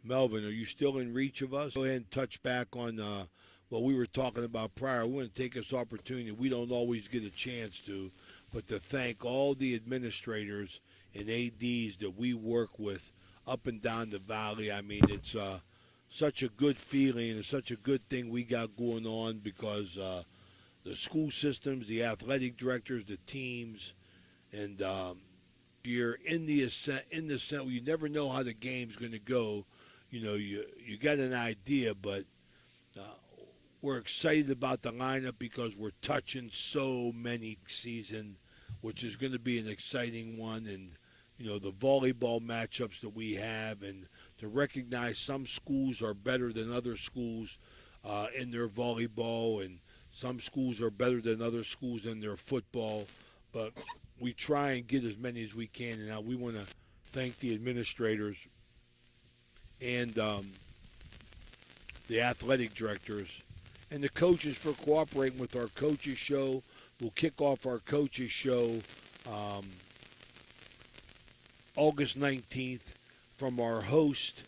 Melvin, are you still in reach of us? Go ahead and touch back on what we were talking about prior. We want to take this opportunity. We don't always get a chance to, but to thank all the administrators and ADs that we work with up and down the valley. I mean, it's such a good feeling and such a good thing we got going on because the school systems, the athletic directors, the teams, and you're in the ascent. You never know how the game's going to go. You know, you got an idea, but we're excited about the lineup because we're touching so many season, which is going to be an exciting one. And, you know, the volleyball matchups that we have, and to recognize some schools are better than other schools in their volleyball, and some schools are better than other schools in their football. But we try and get as many as we can. And now we want to thank the administrators and the athletic directors and the coaches for cooperating with our coaches show. We'll kick off our coaches show August 19th from our host,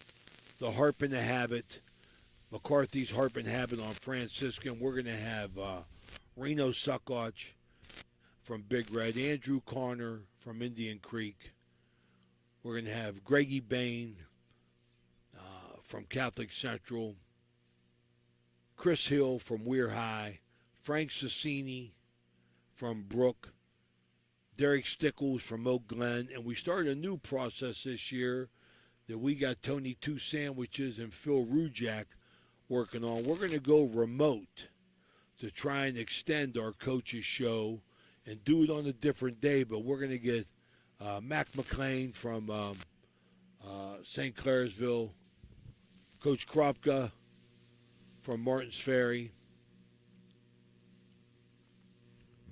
the Harp and the Habit, McCarthy's Harp and Habit on Franciscan. We're going to have Reno Suckoch from Big Red, Andrew Connor from Indian Creek. We're going to have Greggy Bain from Catholic Central, Chris Hill from Weir High, Frank Sassini from Brook, Derek Stickles from Oak Glen, and we started a new process this year that we got Tony Two Sandwiches and Phil Rujak working on. We're going to go remote to try and extend our coaches show and do it on a different day, but we're going to get Mac McLean from St. Clairsville, Coach Kropka from Martins Ferry,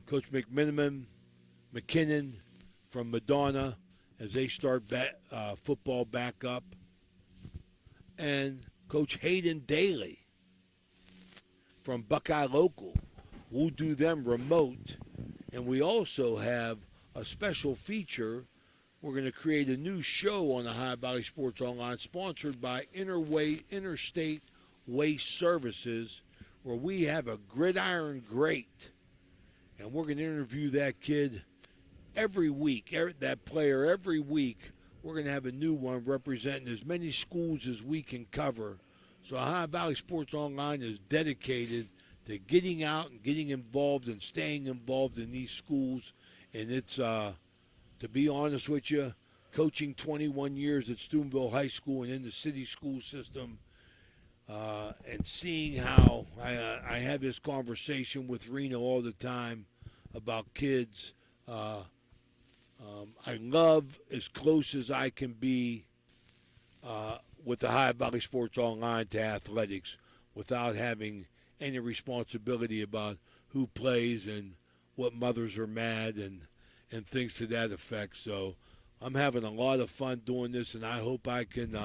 Coach McMiniman, McKinnon from Madonna as they start football back up, and Coach Hayden Daly from Buckeye Local. We'll do them remote, and we also have a special feature. We're going to create a new show on the Ohio Valley Sports Online sponsored by Interstate Waste Services, where we have a gridiron great, and we're going to interview that kid every week, that player every week. We're going to have a new one representing as many schools as we can cover. So Ohio Valley Sports Online is dedicated to getting out and getting involved and staying involved in these schools. And it's, to be honest with you, coaching 21 years at Steubenville High School and in the city school system, and seeing how I have this conversation with Reno all the time about kids. I love as close as I can be with the Ohio Valley Sports Online to athletics without having any responsibility about who plays and what mothers are mad and things to that effect. So I'm having a lot of fun doing this, and I hope I can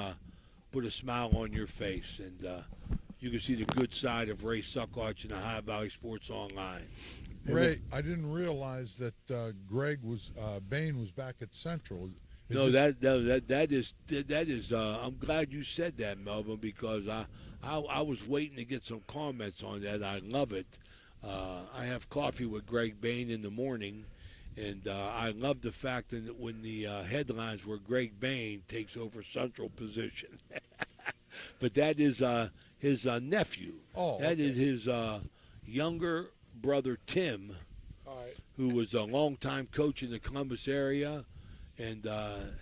put a smile on your face, and you can see the good side of Ray Suckoch and the Ohio Valley Sports Online. Ray, I didn't realize that Bain was back at Central. That is. I'm glad you said that, Melvin, because I was waiting to get some comments on that. I love it. I have coffee with Greg Bain in the morning, and I love the fact that when the headlines were Greg Bain takes over Central position. But that is his nephew. Oh, that is his younger brother Tim, who was a longtime coach in the Columbus area, and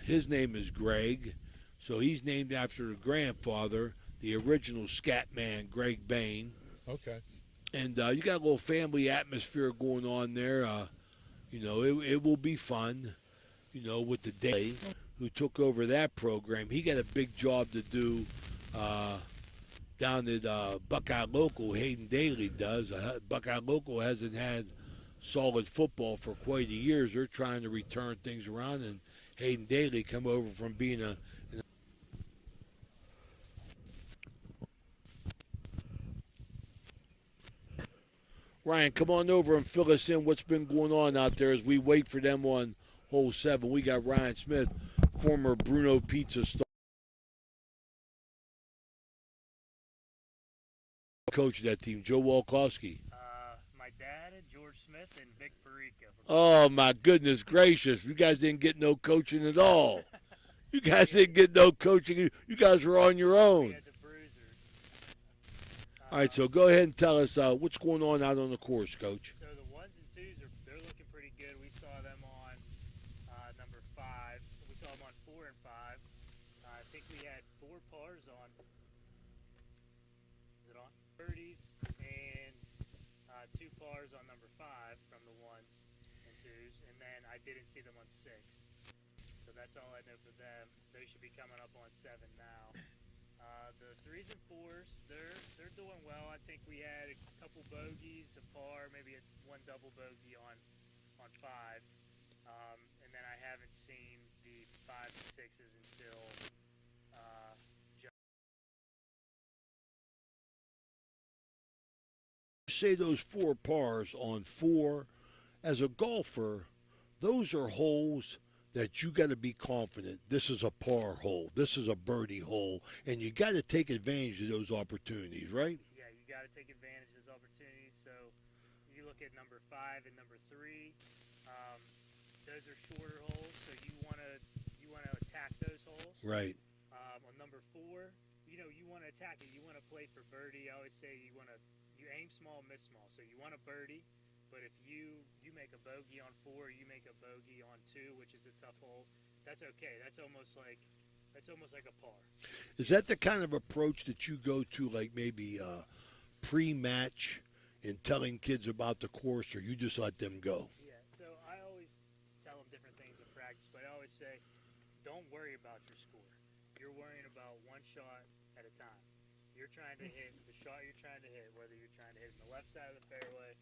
his name is Greg, so he's named after the grandfather, the original scat man, Greg Bain. Okay. And you got a little family atmosphere going on there. It will be fun, with the day who took over that program. He got a big job to do down at Buckeye Local. Hayden Daly does. Buckeye Local hasn't had solid football for quite a years. They're trying to return things around, and Hayden Daly come over from being Ryan, come on over and fill us in what's been going on out there as we wait for them on hole 7. We got Ryan Smith, former Bruno Pizza star, coach of that team, Joe Walkowski. My dad, George Smith, and Vic Perica. Oh, my goodness gracious. You guys didn't get no coaching at all. You guys didn't get no coaching. You guys were on your own. All right, so go ahead and tell us what's going on out on the course, Coach. So the 1s and 2s, they're looking pretty good. We saw them on number 5. We saw them on 4 and 5. I think we had 4 pars on. Is it on? Birdies and 2 pars on number 5 from the 1s and 2s, and then I didn't see them on 6. So that's all I know for them. They should be coming up on 7 now. The 3s and 4s, they're doing well. I think we had a couple bogeys, a par, maybe one double bogey on 5, and then I haven't seen the 5s and 6s until Say those 4 pars on 4. As a golfer, those are holes that you got to be confident. This is a par hole. This is a birdie hole. And you got to take advantage of those opportunities, right? Yeah, you got to take advantage of those opportunities. So you look at number 5 and number 3. Those are shorter holes, so you want to attack those holes. Right. On number 4, you want to attack it. You want to play for birdie. I always say you aim small, miss small. So you want a birdie. But if you make a bogey on 4, you make a bogey on 2, which is a tough hole, that's okay. That's almost like a par. Is that the kind of approach that you go to, like maybe pre-match in telling kids about the course, or you just let them go? Yeah, so I always tell them different things in practice, but I always say, don't worry about your score. You're worrying about one shot at a time. You're trying to hit the shot you're trying to hit, whether you're trying to hit in the left side of the fairway,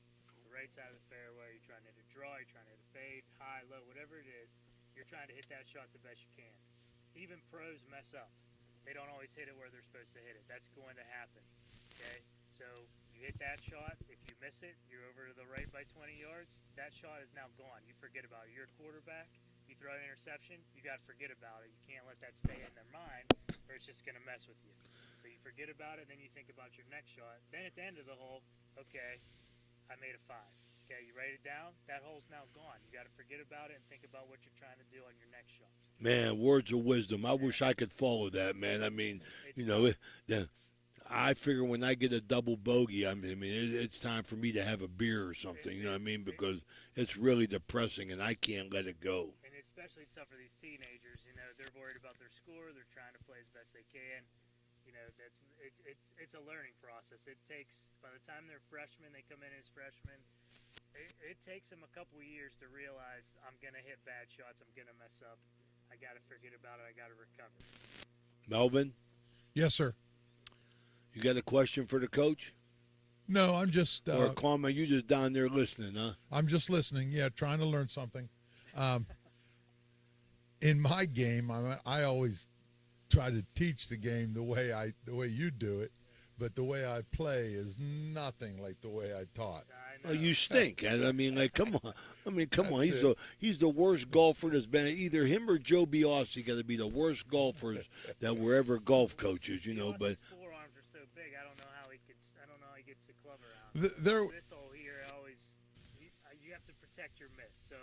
the right side of the fairway, you're trying to hit a draw, you're trying to hit a fade, high, low, whatever it is, you're trying to hit that shot the best you can. Even pros mess up. They don't always hit it where they're supposed to hit it. That's going to happen, okay? So you hit that shot. If you miss it, you're over to the right by 20 yards. That shot is now gone. You forget about it. You're a quarterback. You throw an interception, you got to forget about it. You can't let that stay in their mind or it's just going to mess with you. So you forget about it, then you think about your next shot. Then at the end of the hole, okay, I made a 5. Okay, you write it down. That hole's now gone. You got to forget about it and think about what you're trying to do on your next shot. Man, words of wisdom. I wish I could follow that, man. I mean, I figure when I get a double bogey, it's time for me to have a beer or something. You know what I mean? Because it's really depressing, and I can't let it go. And it's especially tough for these teenagers. They're worried about their score. They're trying to play as best they can. It's a learning process. It takes, by the time they're freshmen, they come in as freshmen. It takes them a couple years to realize I'm gonna hit bad shots. I'm gonna mess up. I gotta forget about it. I gotta recover. Melvin? Yes, sir. You got a question for the coach? No, I'm just. Or Kwame, you just down there listening, huh? I'm just listening. Yeah, trying to learn something. In my game, I always try to teach the game the way you do it, but the way I play is nothing like the way I taught. Oh, you stink. I mean, like, come on. Come on. He's the worst golfer that's been. Either him or Joe Biossi got to be the worst golfers that were ever golf coaches, But his forearms are so big. I don't know how he gets the club around. This hole here, you have to protect your miss. So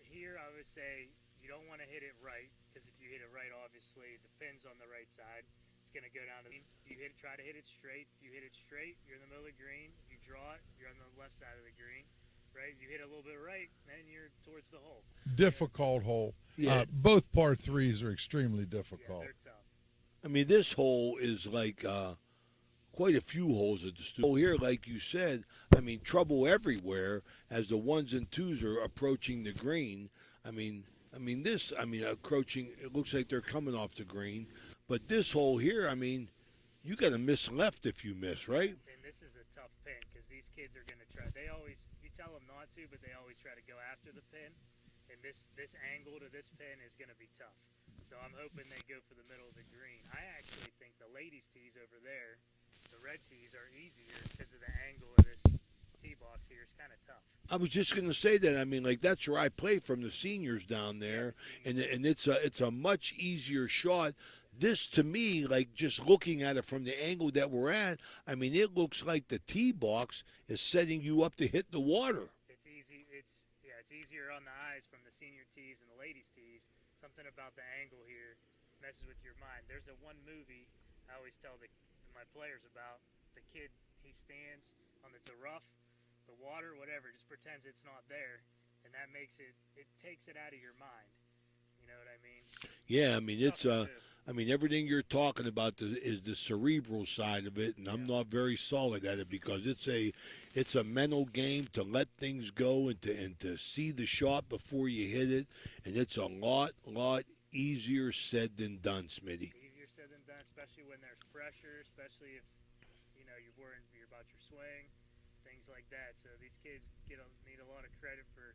here, I would say you don't want to hit it right, because if you hit it right, obviously the pin's on the right side. Going to go down to try to hit it straight. If you hit it straight, you're in the middle of the green. You draw it, you're on the left side of the green, right? You hit it a little bit right, then you're towards the hole. Difficult hole. Yeah. Both par 3s are extremely difficult. Yeah, they're tough. I mean, this hole is like quite a few holes at the studio. Here, like you said, trouble everywhere as the 1s and 2s are approaching the green. Approaching, it looks like they're coming off the green. But this hole here, you got to miss left if you miss, right? And this is a tough pin because these kids are going to try. You tell them not to, but they always try to go after the pin. And this angle to this pin is going to be tough. So I'm hoping they go for the middle of the green. I actually think the ladies' tees over there, the red tees, are easier because of the angle of this tee box here is kind of tough. I was just going to say that. I mean, like that's where I play from, the seniors down there, and it's a much easier shot. This to me, like just looking at it from the angle that we're at, I mean, it looks like the tee box is setting you up to hit the water. It's easy. It's easier on the eyes from the senior tees and the ladies tees. Something about the angle here messes with your mind. There's a one movie I always tell my players about. The kid, he stands on the rough, the water, whatever, just pretends it's not there, and that makes it takes it out of your mind. You know what I mean? Yeah, I mean I mean everything you're talking about is the cerebral side of it, and I'm not very solid at it because it's a mental game to let things go and to see the shot before you hit it, and it's a lot easier said than done, Smitty. Easier said than done, especially when there's pressure, especially if you're worried about your swing, things like that. So these kids need a lot of credit for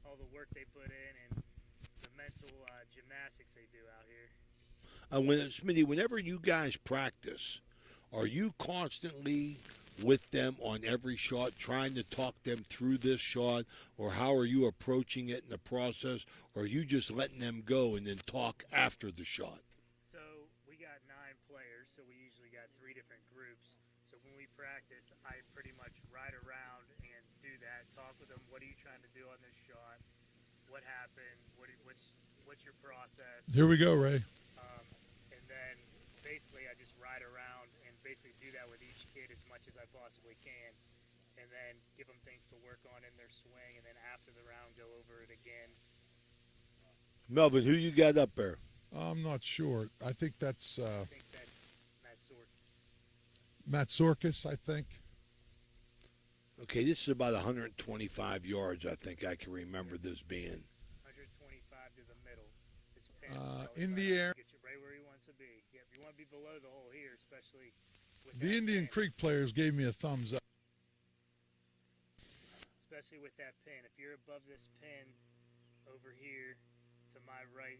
all the work they put in and the mental gymnastics they do out here. Smitty, whenever you guys practice, are you constantly with them on every shot, trying to talk them through this shot, or how are you approaching it in the process, or are you just letting them go and then talk after the shot? So we got 9 players, so we usually got 3 different groups. So when we practice, I pretty much ride around and do that, talk with them. What are you trying to do on this shot? What happened? What's your process? Here we go, Ray. And then basically I just ride around and basically do that with each kid as much as I possibly can, and then give them things to work on in their swing, and then after the round go over it again. Melvin, who you got up there? I'm not sure. I think that's Matt Sorkis. Matt Sorkis, I think. Okay, this is about 125 yards, I think I can remember this being. 125 to the middle. His pin In the air. Get you right where he wants to be. Yeah, if you want to be below the hole here, especially with The that Indian pin, Creek players gave me a thumbs up. especially with that pin. If you're above this pin over here to my right,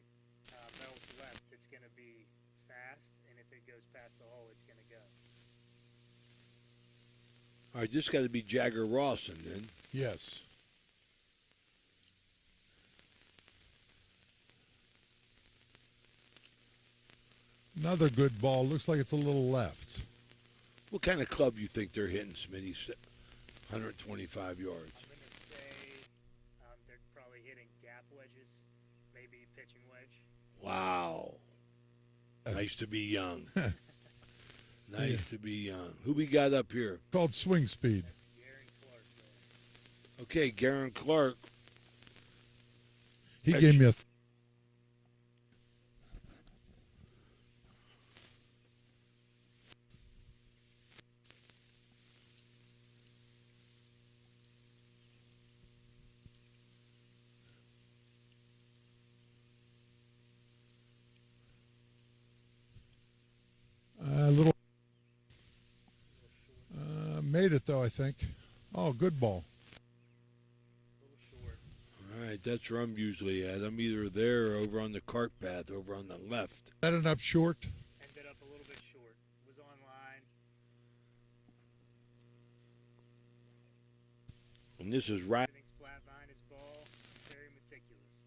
Mel's left, it's going to be fast, and if it goes past the hole, it's going to go. All right, this got to be Jagger Rawson then. Yes. Another good ball. Looks like it's a little left. What kind of club you think they're hitting, Smitty? 125 yards. I'm going to say they're probably hitting gap wedges, maybe pitching wedge. Wow. Nice to be young. Nice to be young. Who we got up here? Called swing speed. Okay, Garen Clark. He gave me a... little made it though, I think. Oh, good ball. All right, that's where I'm usually at. I'm either there or over on the cart path, over on the left. Ended up short. Ended up a little bit short. Was on line. And this is right. Everything's flat behind his ball. Very meticulous.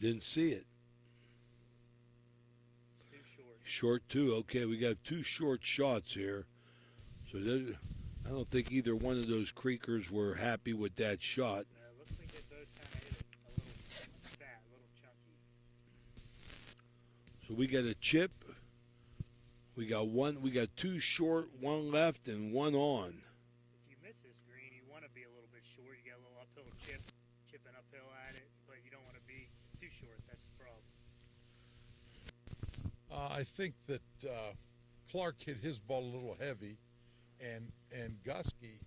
Didn't see it. Too short. Short too. Okay, we got 2 short shots here. So I don't think either one of those Creekers were happy with that shot. No, it looks like they both kind of hit it a little fat, a little chunky. So we got a chip. We got 2 short, 1 left, and 1 on. If you miss this green, you want to be a little bit short. You got a little uphill chip, chipping uphill at it, but you don't want to be too short. That's the problem. I think that Clark hit his ball a little heavy, and Gusky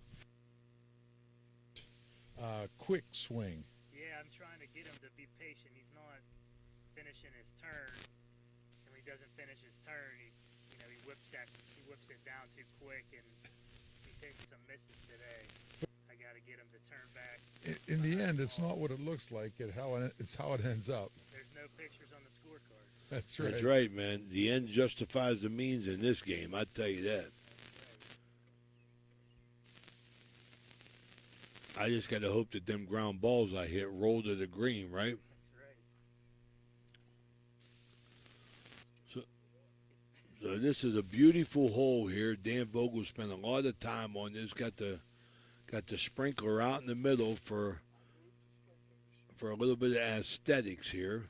quick swing. Yeah, I'm trying to get him to be patient. He's not finishing his turn, and when he doesn't finish his turn, he whips it down too quick, and he He's hitting some misses today. I got to get him to turn back. In the end, it's not what it looks like. It's how it ends up. There's no pictures on the scorecard. That's right. That's right, man. The end justifies the means in this game. I tell you that. I just got to hope that them ground balls I hit roll to the green, right? So this is a beautiful hole here. Dan Vogel spent a lot of time on this. Got the sprinkler out in the middle for a little bit of aesthetics here.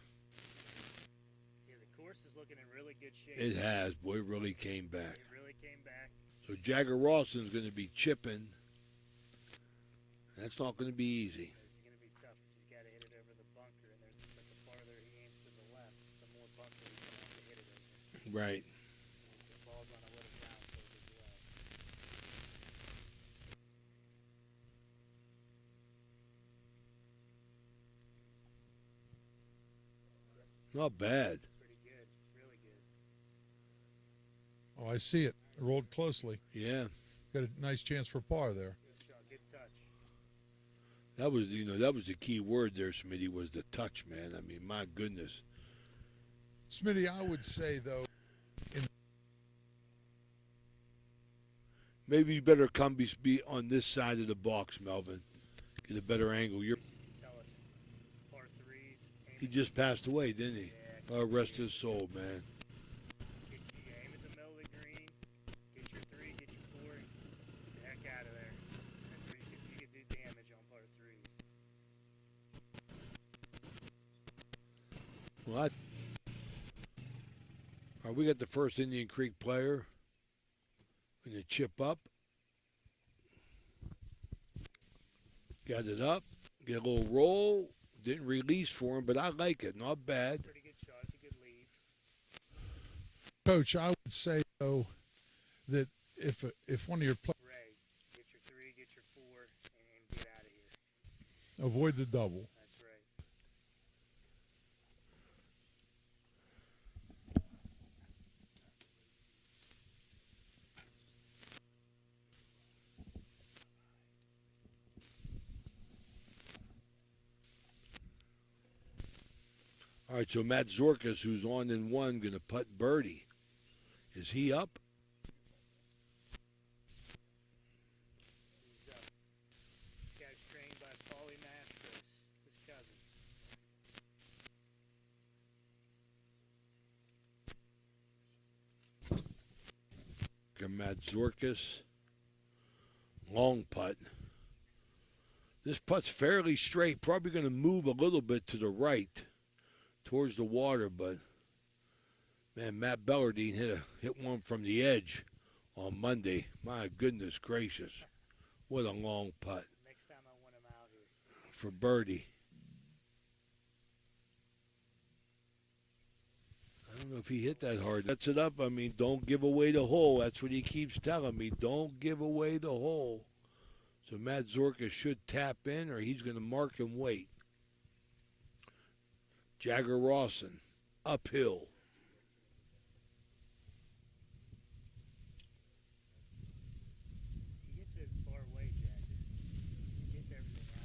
Yeah, the course is looking in really good shape. It has, boy. It really came back. It really came back. So Jagger Rawson's going to be chipping. That's not going to be easy. It's going to be tough because he's got to hit it over the bunker, and but the farther he aims to the left, the more bunker he's going to have to hit it over. Right. The ball's on a little downslope as well. Not bad. Pretty good. Really good. Oh, I see it. It rolled closely. Yeah. Got a nice chance for par there. Good shot. Good touch. That was, that was the key word there, Smitty, was the touch, man. I mean, my goodness. Smitty, I would say, though, Maybe you better come be on this side of the box, Melvin. Get a better angle. Tell us. Par threes. He just passed away, didn't he? Oh, rest his soul, man. Aim at the middle of the green. Get your three. Get your four. Get the heck out of there. That's where you can do damage on par threes. Well, all right, we got the first Indian Creek player. Going to chip up. Got it up. Get a little roll. Didn't release for him, but I like it. Not bad. Pretty good shot. It's a good lead. Coach, I would say, though, that if one of your players Get your three. Get your four. And get out of here. avoid the double. That's right. All right, so Matt Zorkas, who's on in one, going to putt birdie. Is he up? He's up. This guy's trained by Paulie Mastros, his cousin. Matt Zorkas. Long putt. This putt's fairly straight. Probably going to move a little bit to the right towards the water, but man, Matt Bellardine hit one from the edge on Monday. My goodness gracious. What a long putt. Next time I want him out here. For birdie. I don't know if he hit that hard. That's it up. I mean, don't give away the hole. That's what he keeps telling me. Don't give away the hole. So Matt Zorka should tap in, or he's going to mark and wait. Jagger Rawson, uphill. He gets it far away, Jagger. He gets everything out.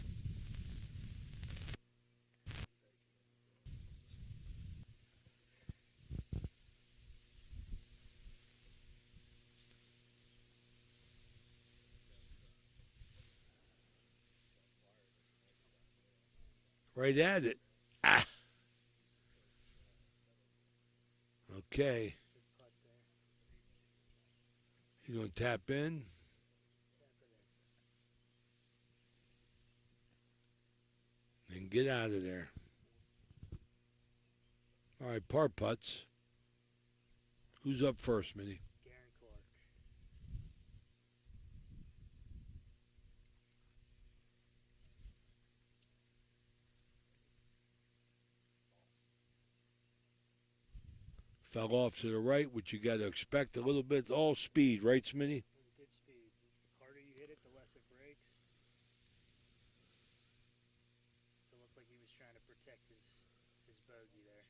Right at it. Ah. Okay. He's going to tap in. And get out of there. All right, par putts. Who's up first, Minnie? Garen Clark. Fell off to the right, which you got to expect a little bit. All speed, right, Smitty? It was a good speed. The harder you hit it, the less it breaks. It looked like he was trying to protect his bogey there.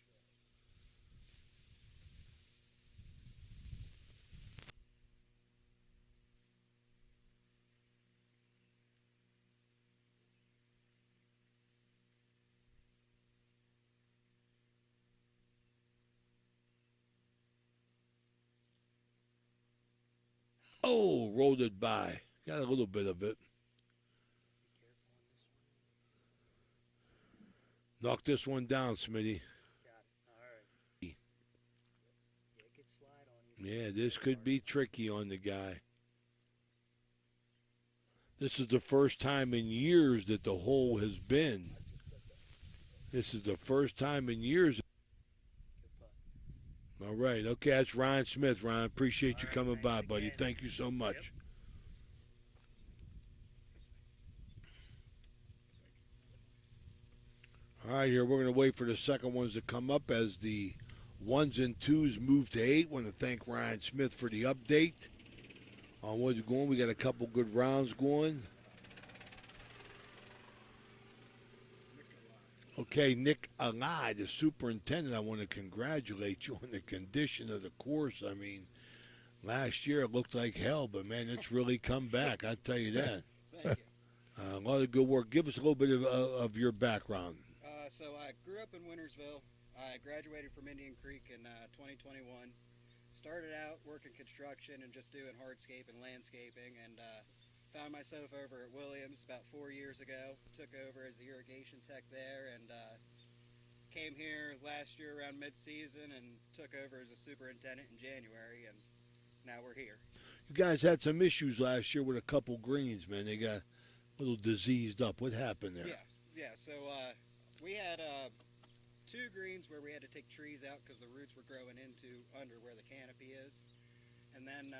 Oh, rolled it by. Got a little bit of it. Knock this one down, Smitty. Yeah, this could be tricky on the guy. This is the first time in years that the hole has been. This is the first time in years. All right. Okay, that's Ryan Smith. Ryan, appreciate you coming by, buddy. Thank you so much. All right, here we're going to wait for the second ones to come up as the 1s and 2s move to 8. Want to thank Ryan Smith for the update on what's going. We got a couple good rounds going. Okay, Nick Alai, the superintendent, I want to congratulate you on the condition of the course. I mean, last year it looked like hell, but, man, it's really come back. I tell you that. Thank you. A lot of good work. Give us a little bit of your background. So I grew up in Wintersville. I graduated from Indian Creek in 2021. Started out working construction and just doing hardscape and landscaping, and found myself over at Williams about 4 years ago. Took over as the irrigation tech there, and came here last year around mid-season and took over as a superintendent in January, and now we're here. You guys had some issues last year with a couple greens, man. They got a little diseased up. What happened there? Yeah. So we had 2 greens where we had to take trees out because the roots were growing into under where the canopy is. And then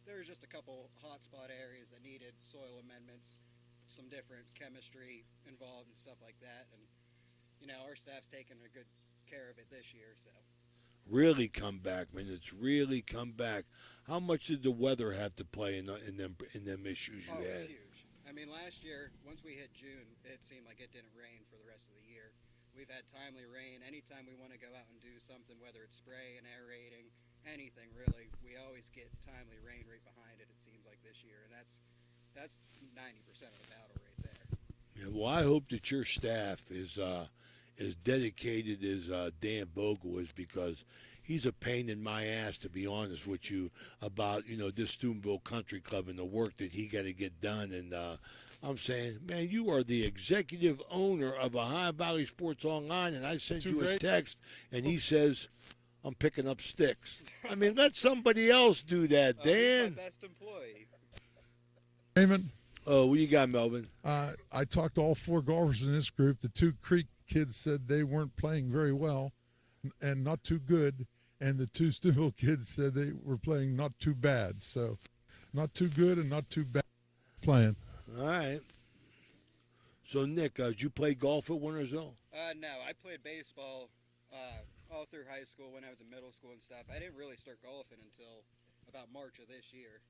there was just a couple hot spot areas that needed soil amendments, some different chemistry involved and stuff like that. And, you know, our staff's taken a good care of it this year. So Really come back, man. It's really come back. How much did the weather have to play in them issues you had? It's huge. I mean, last year, once we hit June, it seemed like it didn't rain for the rest of the year. We've had timely rain. Anytime we want to go out and do something, whether it's spray and aerating, anything really, we always get timely rain right behind it, it seems like this year. And that's 90% of the battle right there. Yeah, well, I hope that your staff is as dedicated as Dan Bogle is, because he's a pain in my ass, to be honest with you, about, you know, this Steubenville Country Club and the work that he got to get done. And I'm saying, man, you are the executive owner of Ohio Valley Sports Online, and I sent you a text, and he says, I'm picking up sticks. I mean, let somebody else do that, Dan. He's my best employee. Raymond. Oh, what you got, Melvin? I talked to all 4 golfers in this group. The 2 Creek kids said they weren't playing very well and not too good. And the 2 Steubenville kids said they were playing not too bad. So not too good and not too bad playing. All right. So, Nick, did you play golf at Wintersville? No, I played baseball all through high school when I was in middle school and stuff. I didn't really start golfing until about March of this year.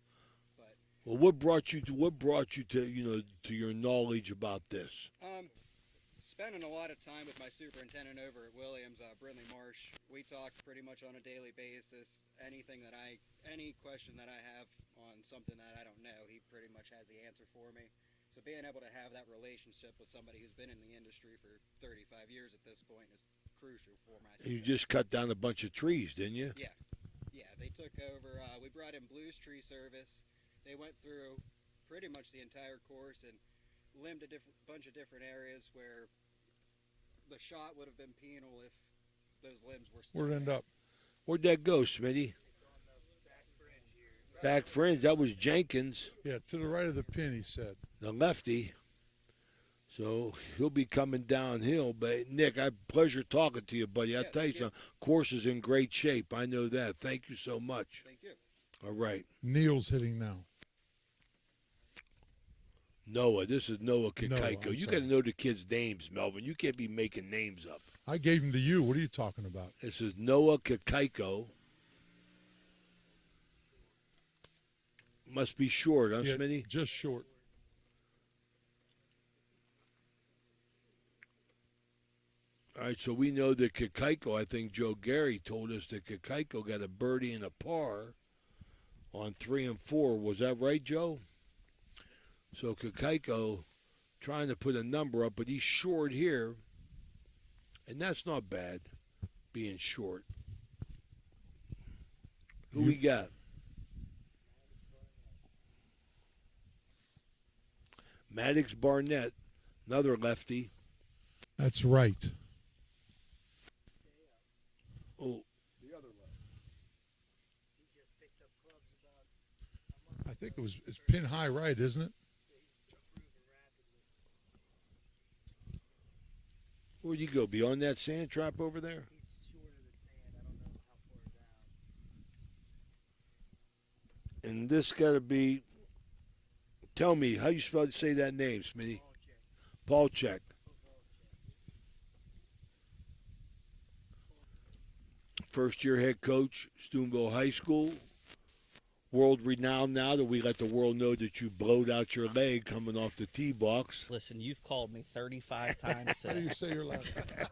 But well, what brought you to to your knowledge about this? Spending a lot of time with my superintendent over at Williams, Brindley Marsh. We talk pretty much on a daily basis. Any question that I have on something that I don't know, he pretty much has the answer for me. So being able to have that relationship with somebody who's been in the industry for 35 years at this point is crucial for my success. You just cut down a bunch of trees, didn't you? Yeah. They took over. We brought in Blues Tree Service. They went through pretty much the entire course and limbed a bunch of different areas where the shot would have been penal if those limbs were still Where'd it end up? Where'd that go, Smitty? Back fringe. That was Jenkins. Yeah, to the right of the pin, he said. The lefty. So he'll be coming downhill. But, Nick, I had pleasure talking to you, buddy. I'll tell you something. Course is in great shape. I know that. Thank you so much. Thank you. All right. Neil's hitting now. Noah. This is Noah Kikaiko. I'm You sorry. got to know the kids' names, Melvin. You can't be making names up. I gave him to you. What are you talking about? This is Noah Kikaiko. Must be short, huh, Yeah, Smitty? just short. All right, so we know that Kikaiko, I think Joe Gary told us that Kikaiko got a birdie and a par on 3 and 4. Was that right, Joe? So Kikaiko trying to put a number up, but he's short here. And that's not bad, being short. Who we got? Maddox Barnett, another lefty. That's right. Oh, I think it's pin high right, isn't it? where'd you go? Beyond that sand trap over there? And this got to be. Tell me, how you say that name, Smitty? Paulchek. First-year head coach, Steubenville High School. World renowned now that we let the world know that you blowed out your leg coming off the tee box. Listen, you've called me 35 times How do today. you say your last name?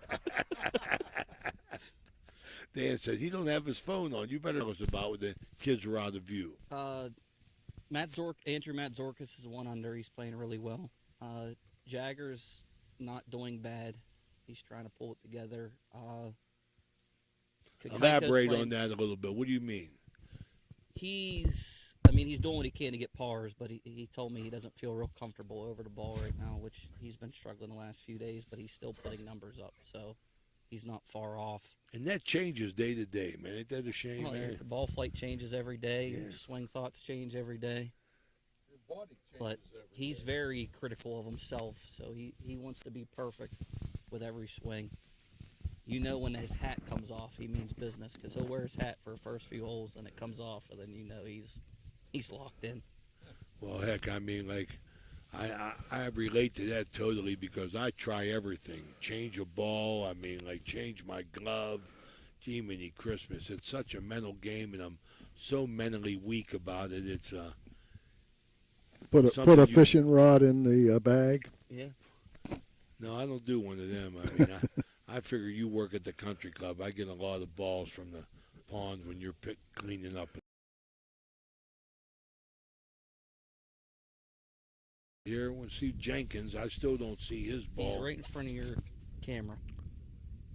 Dan said he don't have his phone on. You better tell us about when the kids are out of view. Andrew Matt Zorkis is one under. He's playing really well. Jagger's not doing bad. He's trying to pull it together. Elaborate on that a little bit. What do you mean? He's doing what he can to get pars, but he told me he doesn't feel real comfortable over the ball right now, which he's been struggling the last few days, but he's still putting numbers up, so he's not far off. And that changes day to day, man. Ain't that a shame, Well, man? the ball flight changes every day. Yeah. Your swing thoughts change every day. But he's very critical of himself, so he wants to be perfect with every swing. You know when his hat comes off, he means business, because he'll wear his hat for the first few holes, and it comes off, and then you know he's locked in. Well, heck, I mean, like, I relate to that totally because I try everything. Change a ball, I mean, like, change my glove. Gee, many Christmas. It's such a mental game, and I'm so mentally weak about it. It's Put a something fishing rod in the bag. Yeah. No, I don't do one of them. I mean, I figure you work at the country club. I get a lot of balls from the pond when you're cleaning up. Here, when see Jenkins, I still don't see his ball. He's right in front of your camera.